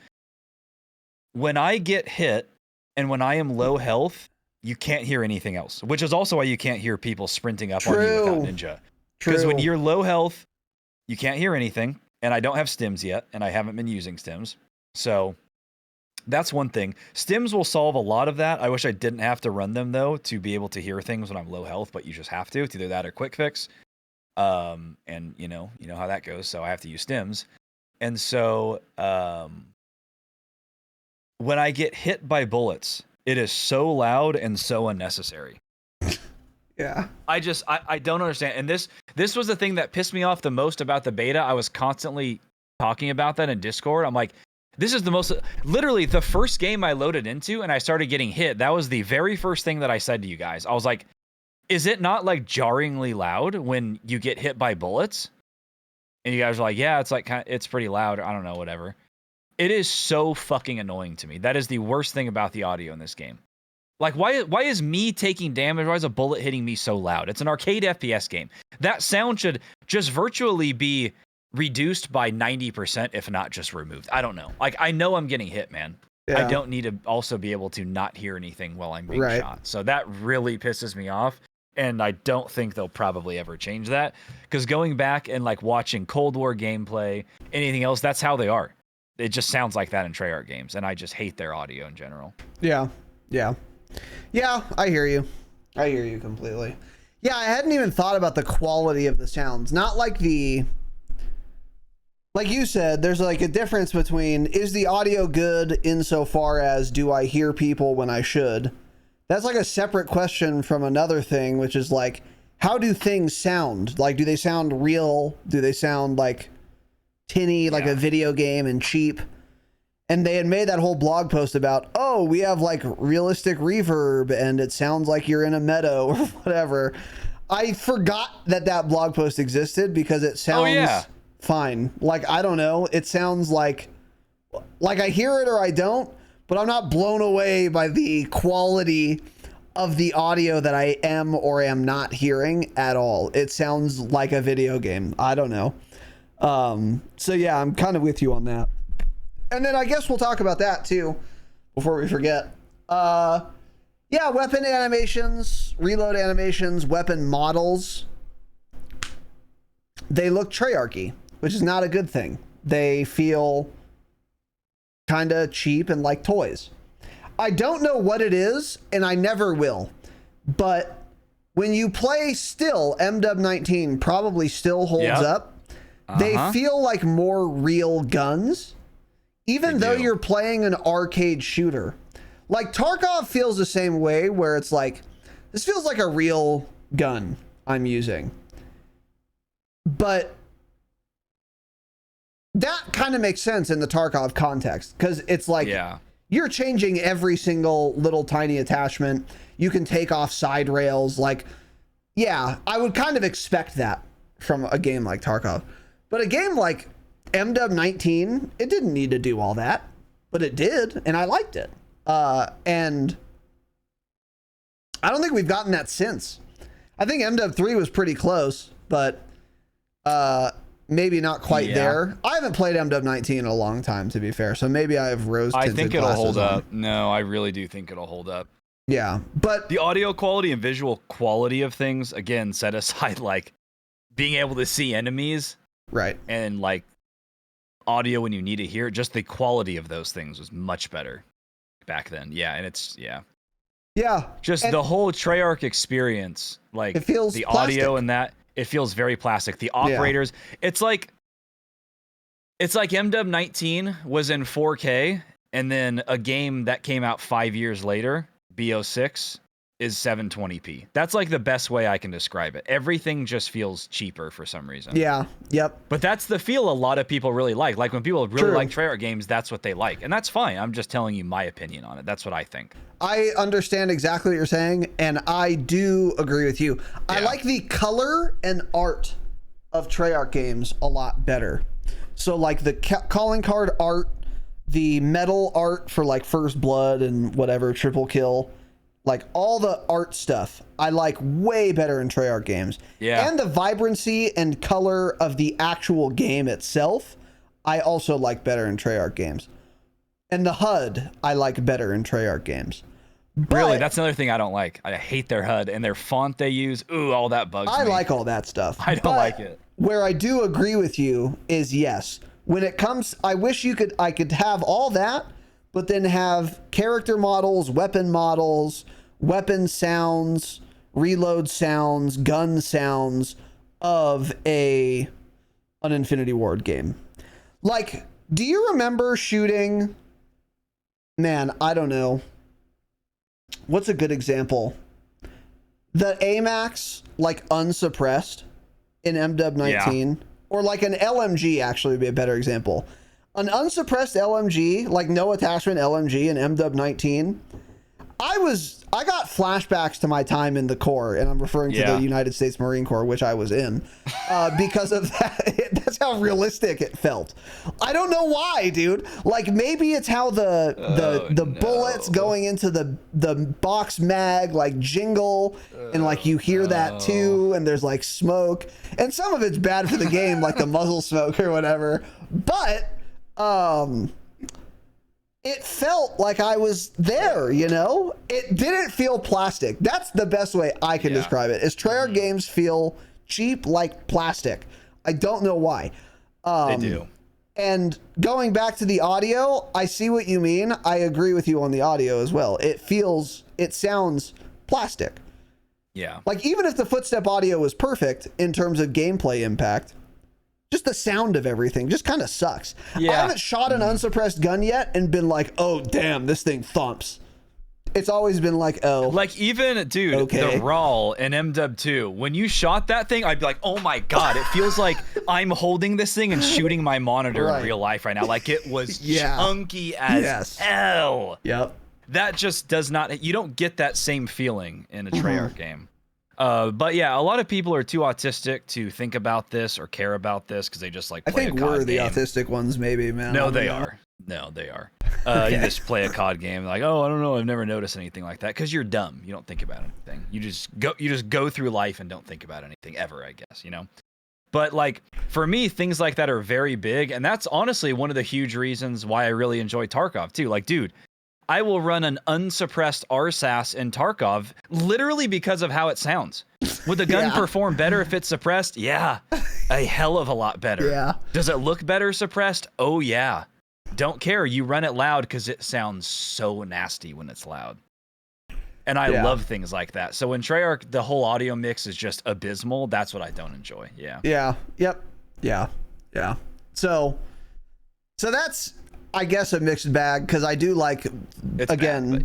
when I get hit and when I am low health, you can't hear anything else, which is also why you can't hear people sprinting up on you without Ninja. Because when you're low health, you can't hear anything, and I don't have stims yet, and I haven't been using stims. So that's one thing. Stims will solve a lot of that. I wish I didn't have to run them, though, to be able to hear things when I'm low health, but you just have to. It's either that or quick fix. And you know how that goes, so I have to use stims. And so when I get hit by bullets, it is so loud and so unnecessary. Yeah. I don't understand. And this was the thing that pissed me off the most about the beta. I was constantly talking about that in Discord. I'm like, this is the most, literally the first game I loaded into and I started getting hit. That was the very first thing that I said to you guys. I was like, is it not like jarringly loud when you get hit by bullets? And you guys are like, yeah, it's like, it's pretty loud. I don't know, whatever. It is so fucking annoying to me. That is the worst thing about the audio in this game. Like, why is me taking damage? Why is a bullet hitting me so loud? It's an arcade FPS game. That sound should just virtually be reduced by 90%, if not just removed. I don't know. Like, I know I'm getting hit, man. Yeah. I don't need to also be able to not hear anything while I'm being shot. So that really pisses me off. And I don't think they'll probably ever change that. Because going back and like watching Cold War gameplay, anything else, that's how they are. It just sounds like that in Treyarch games. And I just hate their audio in general. Yeah. Yeah. Yeah, I hear you. I hear you completely. Yeah, I hadn't even thought about the quality of the sounds. Not like like you said, there's like a difference between, is the audio good insofar as do I hear people when I should? That's like a separate question from another thing, which is like, how do things sound? Like, do they sound real? Do they sound like tinny, like a video game and cheap? And they had made that whole blog post about, oh, we have like realistic reverb and it sounds like you're in a meadow or whatever. I forgot that blog post existed because it sounds fine. Like, I don't know. It sounds like I hear it or I don't, but I'm not blown away by the quality of the audio that I am or am not hearing at all. It sounds like a video game. I don't know. So yeah, I'm kind of with you on that. And then I guess we'll talk about that too before we forget. Yeah, weapon animations, reload animations, weapon models. They look Treyarchy, which is not a good thing. They feel kind of cheap and like toys. I don't know what it is, and I never will. But when you play still, MW19 probably still holds up. They feel like more real guns. Even though you're playing an arcade shooter. Like, Tarkov feels the same way, where it's like, this feels like a real gun I'm using. But that kind of makes sense in the Tarkov context, because it's like you're changing every single little tiny attachment. You can take off side rails. Like, yeah, I would kind of expect that from a game like Tarkov. But a game like MW19, it didn't need to do all that, but it did, and I liked it. And I don't think we've gotten that since. I think MW3 was pretty close, but maybe not quite there. I haven't played MW19 in a long time, to be fair, so maybe I have rose-tinted I think it'll hold on. up. No, I really do think it'll hold up. Yeah, but the audio quality and visual quality of things, again, set aside like being able to see enemies, right, and like audio when you need to hear it, just the quality of those things was much better back then. Yeah, and it's just and the whole Treyarch experience, like it feels the plastic. audio and that, it feels very plastic. The operators, it's like MW19 was in 4K, and then a game that came out 5 years later, BO6, is 720p. That's like the best way I can describe it. Everything just feels cheaper for some reason. Yeah, yep. But that's the feel a lot of people really like. Like when people really like Treyarch games, that's what they like. And that's fine. I'm just telling you my opinion on it. That's what I think. I understand exactly what you're saying, and I do agree with you. Yeah. I like the color and art of Treyarch games a lot better. So like the calling card art, the metal art for like First Blood and whatever, Triple Kill, like all the art stuff, I like way better in Treyarch games. Yeah. And the vibrancy and color of the actual game itself, I also like better in Treyarch games. And the HUD, I like better in Treyarch games. But really, that's another thing I don't like. I hate their HUD and their font they use. Ooh, all that bugs me. I like all that stuff. I don't like it. Where I do agree with you is yes. When it comes, I wish I could have all that, but then have character models, weapon sounds, reload sounds, gun sounds of an Infinity Ward game. Like, do you remember shooting, man, I don't know. What's a good example? The AMAX, like unsuppressed in MW19, or like an LMG actually would be a better example. An unsuppressed LMG, like no attachment LMG in MW19, I got flashbacks to my time in the Corps, and I'm referring to the United States Marine Corps, which I was in, because of that. That's how realistic it felt. I don't know why, dude. Like maybe it's how the bullets going into the box mag like jingle, and like you hear that too, and there's like smoke, and some of it's bad for the game, like the muzzle smoke or whatever. But it felt like I was there, you know? It didn't feel plastic. That's the best way I can describe it. Is Treyarch games feel cheap like plastic. I don't know why. They do. And going back to the audio, I see what you mean. I agree with you on the audio as well. It sounds plastic. Yeah. Like even if the footstep audio was perfect in terms of gameplay impact, just the sound of everything just kind of sucks. Yeah. I haven't shot an unsuppressed gun yet and been like, oh, damn, this thing thumps. It's always been like, oh. Like even, dude, the RAL in MW2, when you shot that thing, I'd be like, oh my God, it feels like I'm holding this thing and shooting my monitor in real life right now. Like it was chunky as hell. Yep. That just does not, you don't get that same feeling in a Treyarch game. But yeah, a lot of people are too autistic to think about this or care about this because they just like play a COD game. I think we're the autistic ones, maybe, man. No, they are. No, they are. You just play a COD game like, oh, I don't know, I've never noticed anything like that because you're dumb. You don't think about anything. You just go through life and don't think about anything ever, I guess, you know? But like for me, things like that are very big, and that's honestly one of the huge reasons why I really enjoy Tarkov too. Like, dude, I will run an unsuppressed RSAS in Tarkov literally because of how it sounds. Would the gun perform better if it's suppressed? Yeah, a hell of a lot better. Yeah. Does it look better suppressed? Oh yeah. Don't care. You run it loud because it sounds so nasty when it's loud. And I love things like that. So when Treyarch, the whole audio mix is just abysmal, that's what I don't enjoy. Yeah. Yeah. Yep. Yeah. Yeah. So that's, I guess, a mixed bag because I do like,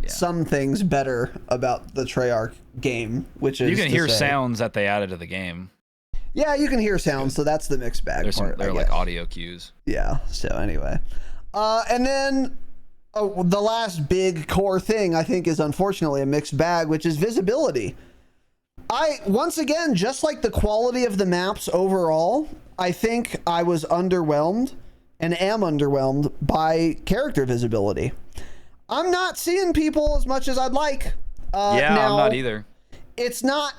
some things better about the Treyarch game, which is you can hear sounds that they added to the game. Yeah, you can hear sounds, so that's the mixed bag part. They're like audio cues. Yeah, so anyway. And then the last big core thing I think is unfortunately a mixed bag, which is visibility. Once again, just like the quality of the maps overall, I think I was underwhelmed and am underwhelmed by character visibility. I'm not seeing people as much as I'd like. Now, I'm not either. It's not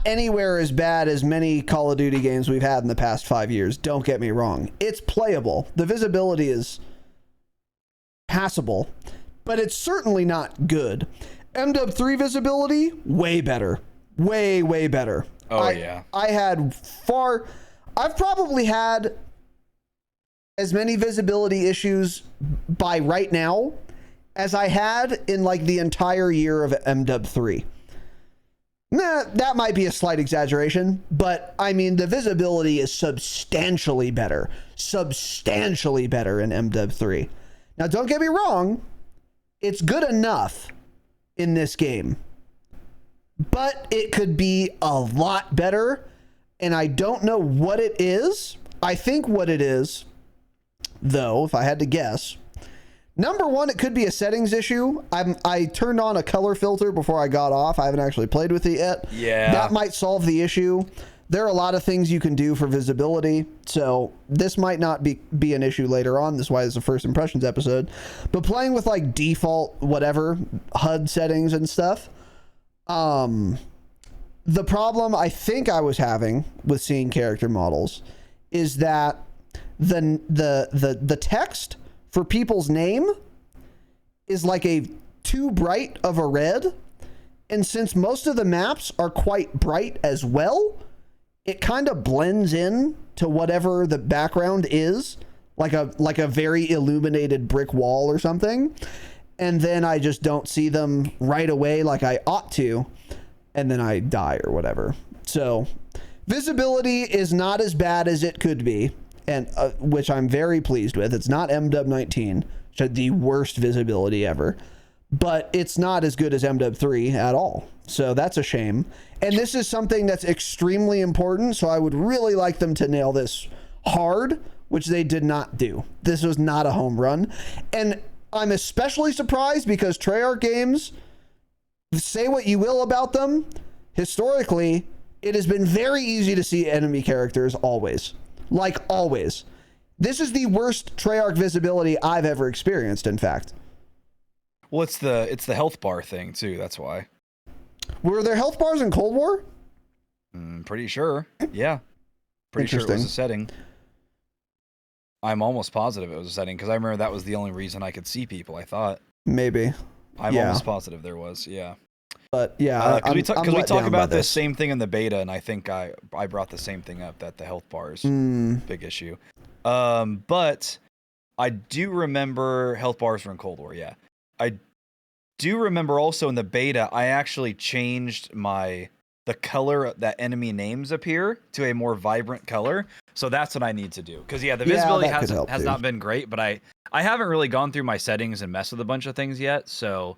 anywhere as bad as many Call of Duty games we've had in the past 5 years. Don't get me wrong. It's playable. The visibility is passable, but it's certainly not good. MW3 visibility, way better. Way, way better. Yeah. I've probably had as many visibility issues by right now as I had in like the entire year of MW3. Nah, that might be a slight exaggeration, but I mean, the visibility is substantially better in MW3. Now, don't get me wrong, it's good enough in this game, but it could be a lot better, and I don't know what it is. I think what it is, though, if I had to guess, number one, it could be a settings issue. I turned on a color filter before I got off. I haven't actually played with it yet. Yeah. That might solve the issue. There are a lot of things you can do for visibility, so this might not be an issue later on. This is why it's a first impressions episode. But playing with like default whatever HUD settings and stuff, the problem I think I was having with seeing character models is that the text for people's name is like a too bright of a red, and since most of the maps are quite bright as well, it kind of blends in to whatever the background is, like a very illuminated brick wall or something, and then I just don't see them right away like I ought to, and then I die or whatever. So visibility is not as bad as it could be, and which I'm very pleased with. It's not MW19, which had the worst visibility ever, but it's not as good as MW3 at all. So that's a shame. And this is something that's extremely important, so I would really like them to nail this hard, which they did not do. This was not a home run. And I'm especially surprised because Treyarch games, say what you will about them, historically, it has been very easy to see enemy characters always. Like always. This is the worst Treyarch visibility I've ever experienced, in fact. Well, it's the health bar thing too, that's why. Were there health bars in Cold War? Pretty sure. Yeah. Pretty sure it was a setting. I'm almost positive it was a setting because I remember that was the only reason I could see people, I thought. Maybe. I'm almost positive there was, yeah. But yeah, because we talk about this same thing in the beta, and I think I brought the same thing up, that the health bars big issue. But I do remember health bars were in Cold War, yeah. I do remember also in the beta, I actually changed the color that enemy names appear to a more vibrant color. So that's what I need to do. Because yeah, the visibility has not been great, but I haven't really gone through my settings and messed with a bunch of things yet. So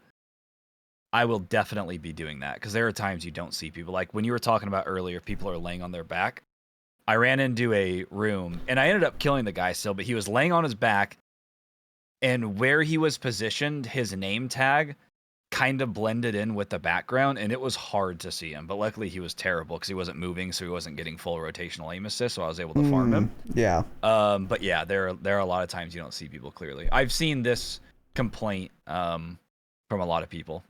I will definitely be doing that, because there are times you don't see people. Like when you were talking about earlier, people are laying on their back. I ran into a room and I ended up killing the guy still, but he was laying on his back, and where he was positioned, his name tag kind of blended in with the background, and it was hard to see him. But luckily he was terrible because he wasn't moving, so he wasn't getting full rotational aim assist, so I was able to farm him. Yeah. But yeah, there are a lot of times you don't see people clearly. I've seen this complaint from a lot of people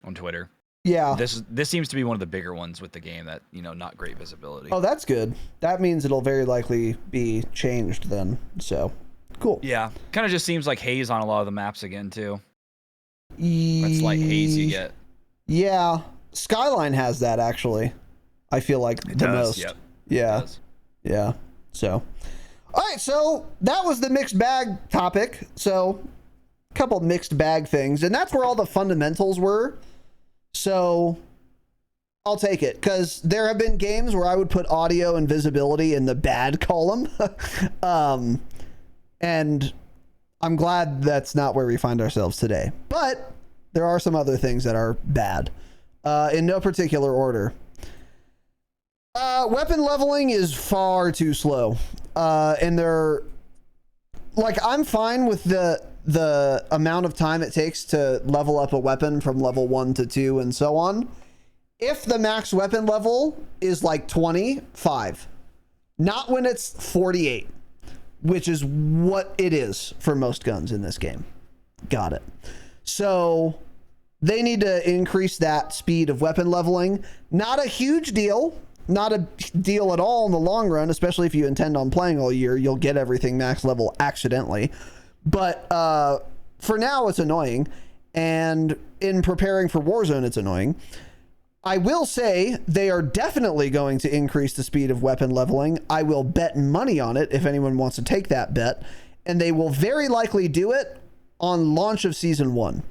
on Twitter. Yeah. This seems to be one of the bigger ones with the game, that, not great visibility. Oh, that's good. That means it'll very likely be changed then. So, cool. Yeah. Kind of just seems like haze on a lot of the maps again, too. That's like haze you get. Yeah. Skyline has that, actually. I feel like the most. Yep. Yeah. It does. Yeah. So, all right. So that was the mixed bag topic. So, a couple mixed bag things, and that's where all the fundamentals were. So I'll take it, because there have been games where I would put audio and visibility in the bad column. And I'm glad that's not where we find ourselves today. But there are some other things that are bad, in no particular order. Weapon leveling is far too slow. And they're like, I'm fine with the amount of time it takes to level up a weapon from level 1 to 2 and so on. If the max weapon level is like 25, not when it's 48, which is what it is for most guns in this game. Got it. So they need to increase that speed of weapon leveling. Not a huge deal. Not a deal at all in the long run, especially if you intend on playing all year. You'll get everything max level accidentally. But for now, it's annoying. And in preparing for Warzone, it's annoying. I will say they are definitely going to increase the speed of weapon leveling. I will bet money on it if anyone wants to take that bet. And they will very likely do it on launch of Season 1.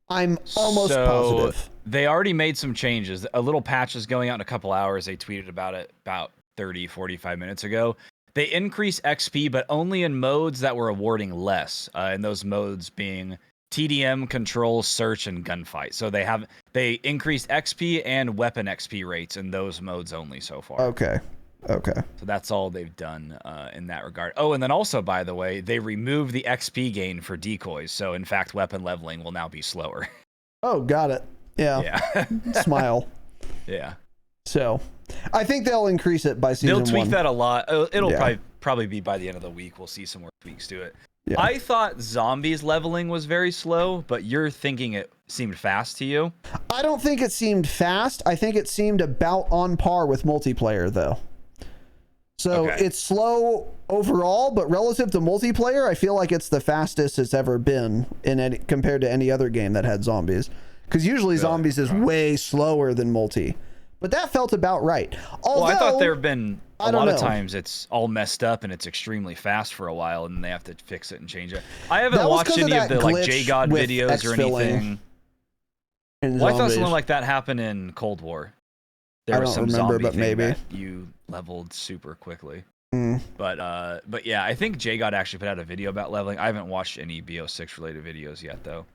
I'm almost positive. They already made some changes. A little patch is going out in a couple hours. They tweeted about it about 30, 45 minutes ago. They increase XP, but only in modes that were awarding less. And those modes being TDM, control, search, and gunfight. So they increased XP and weapon XP rates in those modes only so far. Okay. So that's all they've done in that regard. Oh, and then also, by the way, they removed the XP gain for decoys. So in fact, weapon leveling will now be slower. Oh, got it. Yeah. Smile. Yeah. So I think they'll increase it by Season 1. They'll tweak that a lot. It'll probably be by the end of the week. We'll see some more tweaks to it. Yeah. I thought zombies leveling was very slow, but you're thinking it seemed fast to you? I don't think it seemed fast. I think it seemed about on par with multiplayer, though. So It's slow overall, but relative to multiplayer, I feel like it's the fastest it's ever been compared to any other game that had zombies. Because usually zombies is way slower than multi. But that felt about right. Although, I thought there have been a lot of times it's all messed up and it's extremely fast for a while, and they have to fix it and change it. I haven't watched any of the like JGod videos or anything. Well, I thought something like that happened in Cold War. There was some zombie thing maybe that you leveled super quickly. But yeah, I think JGod actually put out a video about leveling. I haven't watched any BO6 related videos yet though.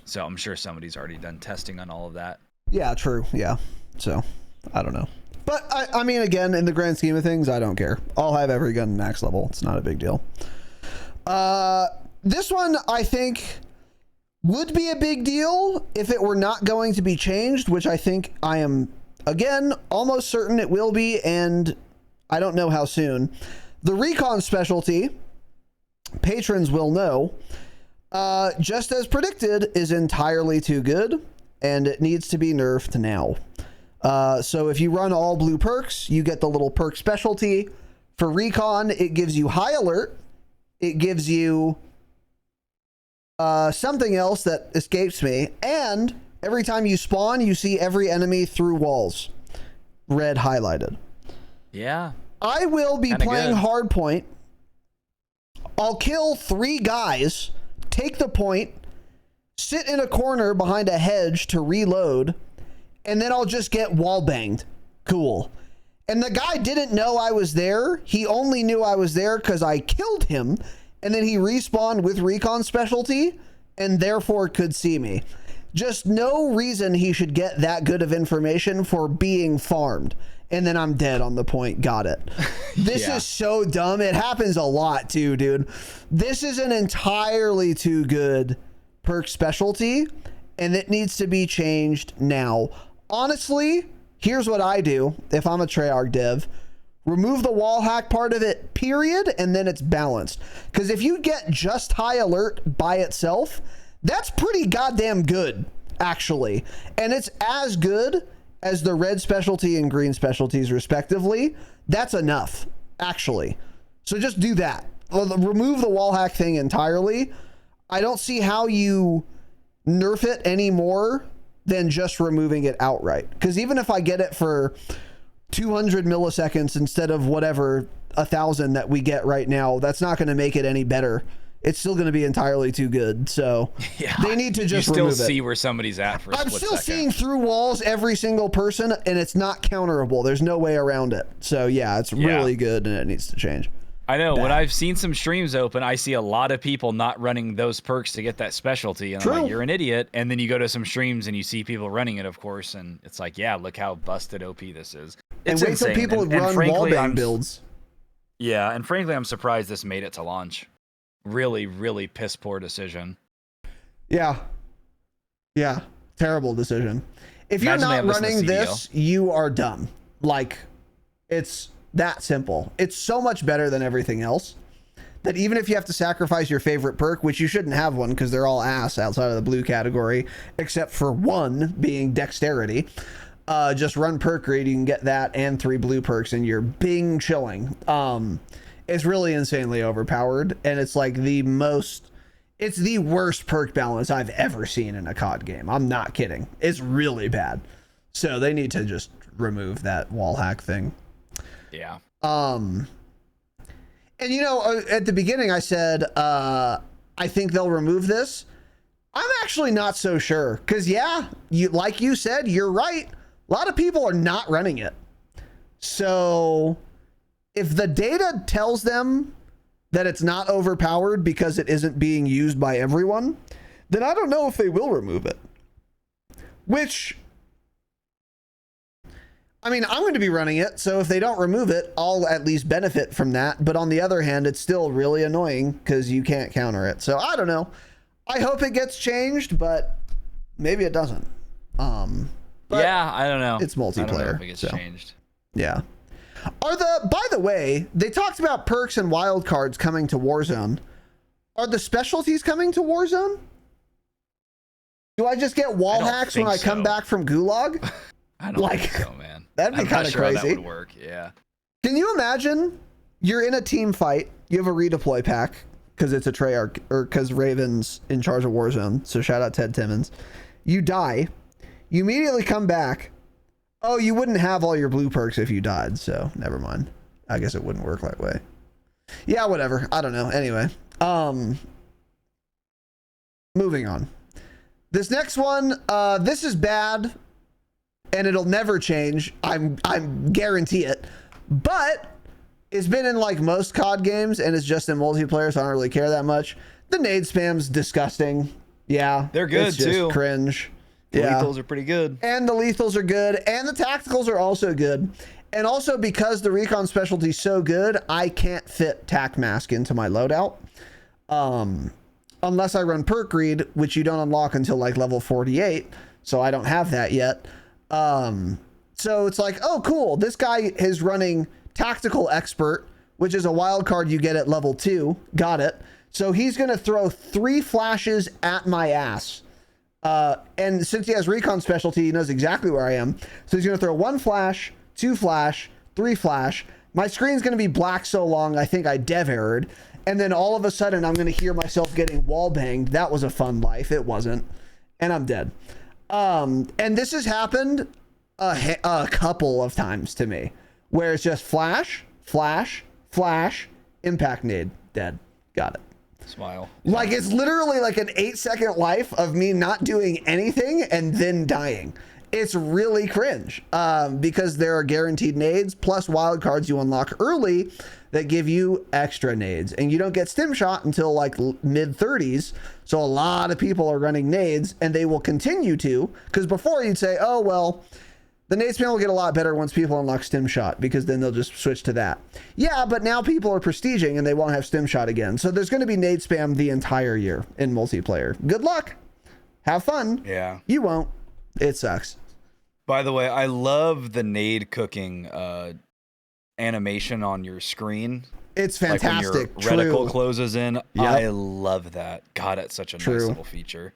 So I'm sure somebody's already done testing on all of that. Yeah, true. Yeah. So I don't know. But I mean, again, in the grand scheme of things, I don't care. I'll have every gun max level. It's not a big deal. This one, I think, would be a big deal if it were not going to be changed, which I think I am, again, almost certain it will be, and I don't know how soon. The recon specialty, patrons will know, just as predicted, is entirely too good, and it needs to be nerfed now. So if you run all blue perks, you get the little perk specialty. For recon, it gives you high alert. It gives you something else that escapes me. And every time you spawn, you see every enemy through walls. Red highlighted. Yeah. I will be playing hardpoint. I'll kill 3 guys, take the point, sit in a corner behind a hedge to reload, and then I'll just get wall banged. Cool. And the guy didn't know I was there. He only knew I was there because I killed him, and then he respawned with recon specialty and therefore could see me. Just no reason he should get that good of information for being farmed. And then I'm dead on the point. Got it. This is so dumb. It happens a lot too, dude. This is an entirely too good perk specialty, and it needs to be changed now. Honestly, here's what I do if I'm a Treyarch dev. Remove the wall hack part of it, period, and then it's balanced. Because if you get just high alert by itself, that's pretty goddamn good, actually. And it's as good as the red specialty and green specialties, respectively. That's enough, actually. So just do that. Remove the wall hack thing entirely. I don't see how you nerf it any more than just removing it outright. Because even if I get it for 200 milliseconds instead of whatever 1,000 that we get right now, that's not going to make it any better. It's still going to be entirely too good. So they need to just remove it. You still see where somebody's at for a split second. Seeing through walls every single person, and it's not counterable. There's no way around it. So yeah, it's really good, and it needs to change. I know. bad. When I've seen some streams open, I see a lot of people not running those perks to get that specialty. And I'm like, you're an idiot. And then you go to some streams and you see people running it, of course. And it's like, yeah, look how busted OP this is. It's and wait insane. till people run frankly, wallbang builds. Yeah, and frankly, I'm surprised this made it to launch. Really, really piss poor decision. Yeah. Yeah. Terrible decision. If Imagine you're not running this, you are dumb. Like, it's that simple. It's so much better than everything else that even if you have to sacrifice your favorite perk, which you shouldn't have one because they're all ass outside of the blue category, except for one being dexterity, just run perk read. You can get that and 3 blue perks and you're bing chilling. It's really insanely overpowered. And it's like it's the worst perk balance I've ever seen in a COD game. I'm not kidding. It's really bad. So they need to just remove that wall hack thing. Yeah. And at the beginning I said, I think they'll remove this. I'm actually not so sure. Cause like you said, you're right. A lot of people are not running it. So if the data tells them that it's not overpowered because it isn't being used by everyone, then I don't know if they will remove it. Which, I mean, I'm going to be running it, so if they don't remove it, I'll at least benefit from that. But on the other hand, it's still really annoying because you can't counter it. So I don't know. I hope it gets changed, but maybe it doesn't. Yeah, I don't know. It's multiplayer. I don't know if it gets changed. Yeah. By the way, they talked about perks and wildcards coming to Warzone. Are the specialties coming to Warzone? Do I just get wall hacks when I come back from Gulag? I don't think so, man. That'd be kind of crazy. That would work, yeah. Can you imagine you're in a team fight, you have a redeploy pack because it's a Treyarch or because Raven's in charge of Warzone. So shout out Ted Timmons. You die, you immediately come back. Oh, you wouldn't have all your blue perks if you died, so never mind. I guess it wouldn't work that way. Yeah, whatever. I don't know. Anyway, moving on. This next one, this is bad. And it'll never change. I'm guarantee it. But it's been in like most COD games and it's just in multiplayer, so I don't really care that much. The nade spam's disgusting. Yeah. They're good it's just too. Cringe. The lethals are pretty good. And the lethals are good. And the tacticals are also good. And also because the recon specialty is so good, I can't fit tac mask into my loadout. Unless I run perk read, which you don't unlock until like level 48. So I don't have that yet. So it's like, oh, cool. This guy is running tactical expert, which is a wild card you get at level 2. Got it. So he's going to throw 3 flashes at my ass. And since he has recon specialty, he knows exactly where I am. So he's going to throw 1 flash, 2 flash, 3 flash. My screen's going to be black so long, I think I dev errored. And then all of a sudden, I'm going to hear myself getting wall banged. That was a fun life. It wasn't. And I'm dead. And this has happened a couple of times to me where it's just flash, flash, flash, impact nade, dead. Got it. Smile. Like it's literally like an 8-second life of me not doing anything and then dying. It's really cringe because there are guaranteed nades plus wild cards you unlock early that give you extra nades, and you don't get stim shot until like mid 30s. So a lot of people are running nades, and they will continue to, because before you'd say, oh, well, the nade spam will get a lot better once people unlock stim shot, because then they'll just switch to that. Yeah, but now people are prestiging and they won't have stim shot again. So there's going to be nade spam the entire year in multiplayer. Good luck. Have fun. Yeah. You won't. It sucks. By the way, I love the nade cooking animation on your screen. It's fantastic. Like when your reticle closes in. Yep. I love that. God, it's such a nice little feature.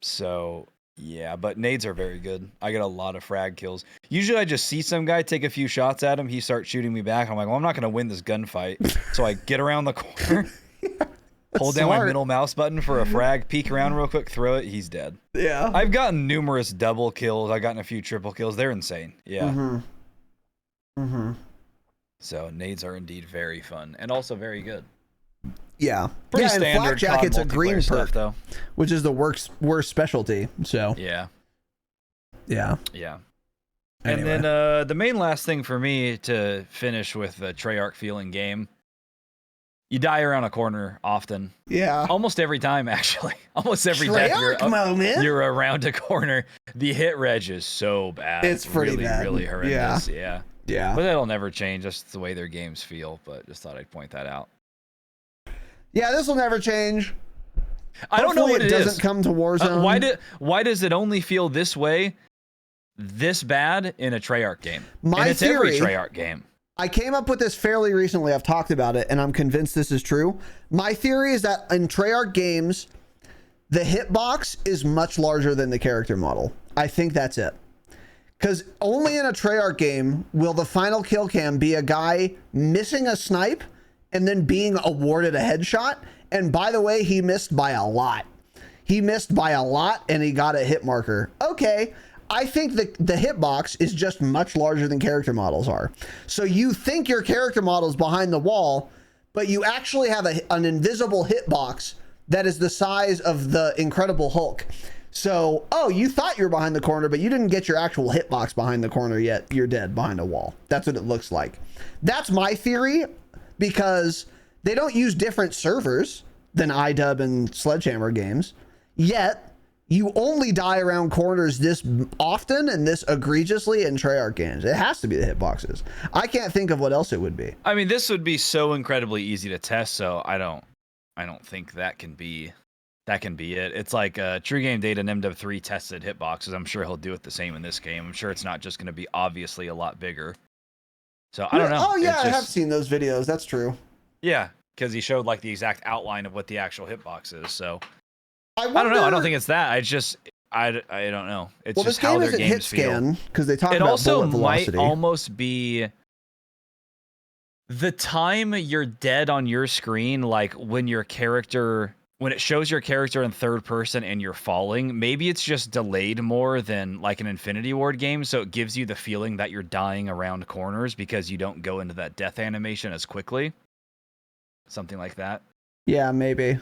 So yeah, but nades are very good. I get a lot of frag kills. Usually I just see some guy take a few shots at him. He starts shooting me back. I'm like, well, I'm not going to win this gunfight. So I get around the corner, hold down my middle mouse button for a frag, peek around real quick, throw it. He's dead. Yeah. I've gotten numerous double kills. I've gotten a few triple kills. They're insane. Yeah. Mm-hmm. Mm-hmm. So nades are indeed very fun and also very good. Yeah. Pretty standard. And Flak Jacket's a green stuff, perk, though, which is the worst specialty. So yeah. Yeah. Yeah. And Anyway. then the main last thing for me to finish with the Treyarch feeling game, you die around a corner often. Yeah. Almost every time, actually. Almost every time you're around a corner. The hit reg is so bad. It's pretty really, bad. really horrendous. Yeah. Yeah. But that'll never change. That's the way their games feel. But just thought I'd point that out. Yeah, this will never change. I don't know what it doesn't come to Warzone. Why does it only feel this way, this bad in a Treyarch game? My it's theory, every Treyarch game. I came up with this fairly recently. I've talked about it, and I'm convinced this is true. My theory is that in Treyarch games, the hitbox is much larger than the character model. I think that's it. Because only in a Treyarch game will the final kill cam be a guy missing a snipe and then being awarded a headshot. And by the way, he missed by a lot. He missed by a lot and he got a hit marker. Okay, I think the hitbox is just much larger than character models are. So you think your character model's behind the wall, but you actually have an invisible hitbox that is the size of the Incredible Hulk. So, oh, you thought you were behind the corner, but you didn't get your actual hitbox behind the corner yet. You're dead behind a wall. That's what it looks like. That's my theory, because they don't use different servers than iDub and Sledgehammer games, yet you only die around corners this often and this egregiously in Treyarch games. It has to be the hitboxes. I can't think of what else it would be. I mean, this would be so incredibly easy to test, so I don't think that can be it. It's like True Game Data and MW3 tested hitboxes. I'm sure he'll do it the same in this game. I'm sure it's not just going to be obviously a lot bigger. So I don't know. Oh yeah, I have seen those videos. That's true. Yeah, because he showed like the exact outline of what the actual hitbox is. So I don't know. I don't think it's that. I don't know. It's just how their games feel. Because they talk about bullet velocity. It also might almost be the time you're dead on your screen, like when it shows your character in third person and you're falling. Maybe it's just delayed more than like an Infinity Ward game, so it gives you the feeling that you're dying around corners because you don't go into that death animation as quickly. Something like that. Yeah, maybe.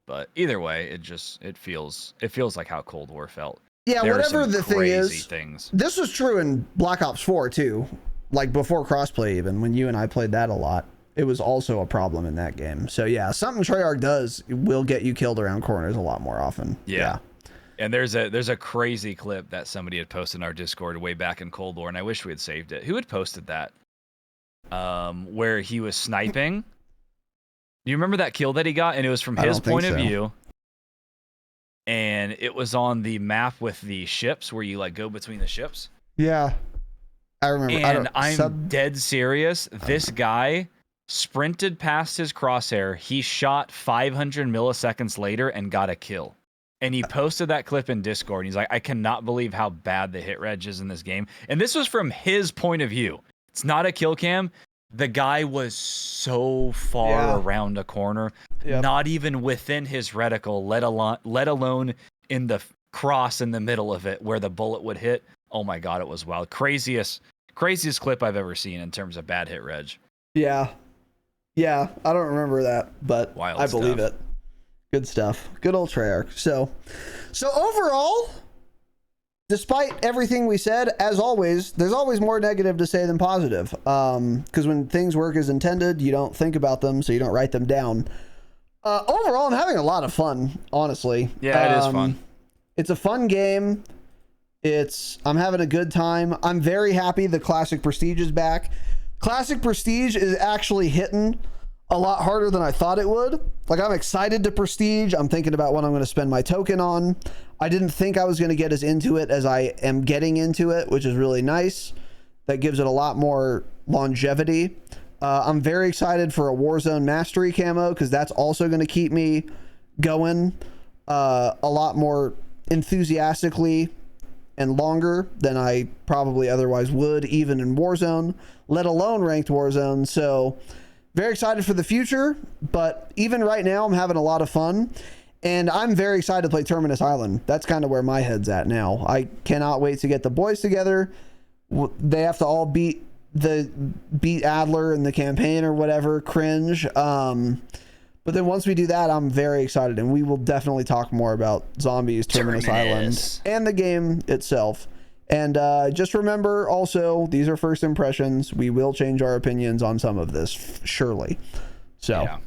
But either way, it feels like how Cold War felt. Yeah, whatever the thing is. Things. This was true in Black Ops 4 too. Like before crossplay, even when you and I played that a lot, it was also a problem in that game. So yeah, something Treyarch does will get you killed around corners a lot more often. Yeah. And there's a crazy clip that somebody had posted in our Discord way back in Cold War, and I wish we had saved it. Who had posted that? Where he was sniping. Do you remember that kill that he got? And it was from his point of view. And it was on the map with the ships where you like go between the ships. Yeah. I remember. And I'm dead serious. This guy sprinted past his crosshair. He shot 500 milliseconds later and got a kill. And he posted that clip in Discord. And he's like, I cannot believe how bad the hit reg is in this game. And this was from his point of view. It's not a kill cam. The guy was so far around a corner, not even within his reticle, let alone in the cross in the middle of it where the bullet would hit. Oh my God, it was wild. Craziest clip I've ever seen in terms of bad hit reg. Yeah. Yeah, I don't remember that, but wild I believe it. Good stuff. Good old Treyarch. So overall, despite everything we said, as always, there's always more negative to say than positive. Because when things work as intended, you don't think about them, so you don't write them down. Overall, I'm having a lot of fun, honestly. Yeah, it is fun. It's a fun game. I'm having a good time. I'm very happy the Classic Prestige is back. Classic Prestige is actually hitting a lot harder than I thought it would. Like, I'm excited to Prestige. I'm thinking about what I'm going to spend my token on. I didn't think I was going to get as into it as I am getting into it, which is really nice. That gives it a lot more longevity. I'm very excited for a Warzone Mastery camo because that's also going to keep me going a lot more enthusiastically and longer than I probably otherwise would, even in Warzone, let alone ranked Warzone. So very excited for the future, but even right now I'm having a lot of fun, and I'm very excited to play Terminus Island. That's kind of where my head's at now. I cannot wait to get the boys together. They have to all beat Adler in the campaign or whatever. Cringe. But then once we do that, I'm very excited, and we will definitely talk more about Zombies, Terminus Island, and the game itself. And just remember also, these are first impressions. We will change our opinions on some of this, surely. So, yeah.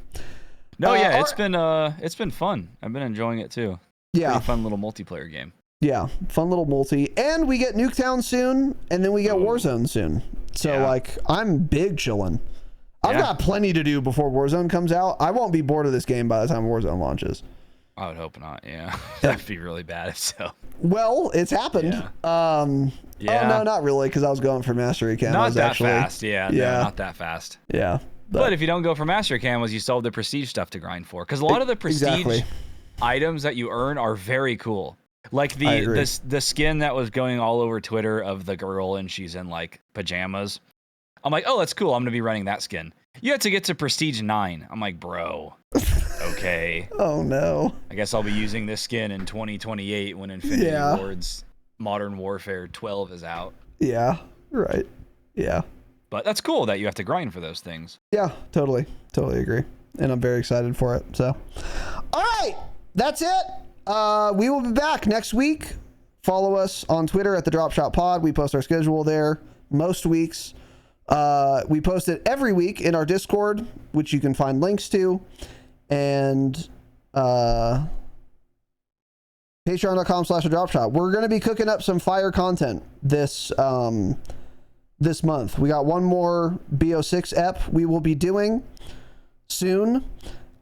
No, yeah, it's been fun. I've been enjoying it too. Yeah. Pretty fun little multiplayer game. Yeah, fun little multi. And we get Nuketown soon, and then we get Warzone soon. So, like, I'm big chilling. I've got plenty to do before Warzone comes out. I won't be bored of this game by the time Warzone launches. I would hope not, yeah. That'd be really bad if so. Well, it's happened. Yeah. Oh, no, not really, because I was going for Mastery Cam. Not that fast, yeah. No, not that fast. Yeah. But if you don't go for Mastery Camos, you still have the Prestige stuff to grind for. Because a lot of the Prestige items that you earn are very cool. Like the skin that was going all over Twitter of the girl and she's in like pajamas. I'm like, oh, that's cool. I'm going to be running that skin. You have to get to Prestige 9. I'm like, bro, okay. Oh, no. I guess I'll be using this skin in 2028 when Infinity Ward's Modern Warfare 12 is out. Yeah, right. Yeah. But that's cool that you have to grind for those things. Yeah, totally. Totally agree. And I'm very excited for it. So, all right. That's it. We will be back next week. Follow us on Twitter at the Dropshot Pod. We post our schedule there most weeks. We post it every week in our Discord, which you can find links to, and patreon.com/dropshot. We're going to be cooking up some fire content this month. We got one more BO6 ep we will be doing soon.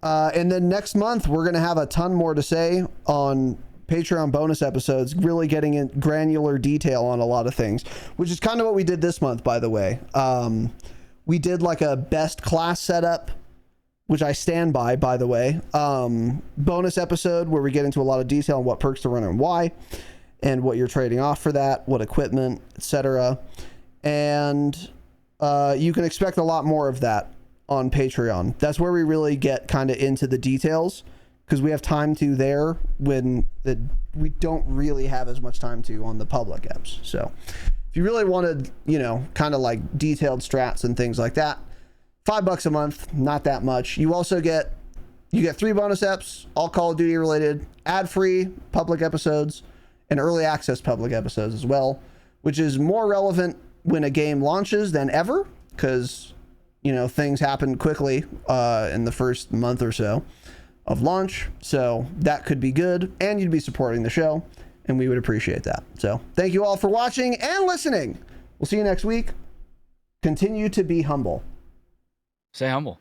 And then next month, we're going to have a ton more to say on Patreon bonus episodes, really getting in granular detail on a lot of things, which is kind of what we did this month, by the way. We did like a best class setup, which I stand by the way. Bonus episode where we get into a lot of detail on what perks to run and why, and what you're trading off for that, what equipment, etc. And you can expect a lot more of that on Patreon. That's where we really get kind of into the details, because we have time to there when we don't really have as much time to on the public apps. So if you really wanted, kind of like detailed strats and things like that, $5 a month, not that much. You also get 3 bonus eps, all Call of Duty related, ad-free public episodes, and early access public episodes as well, which is more relevant when a game launches than ever, because things happen quickly in the first month or so of launch. So that could be good, and you'd be supporting the show, and we would appreciate that. So thank you all for watching and listening. We'll see you next week. Continue to be humble. Stay humble.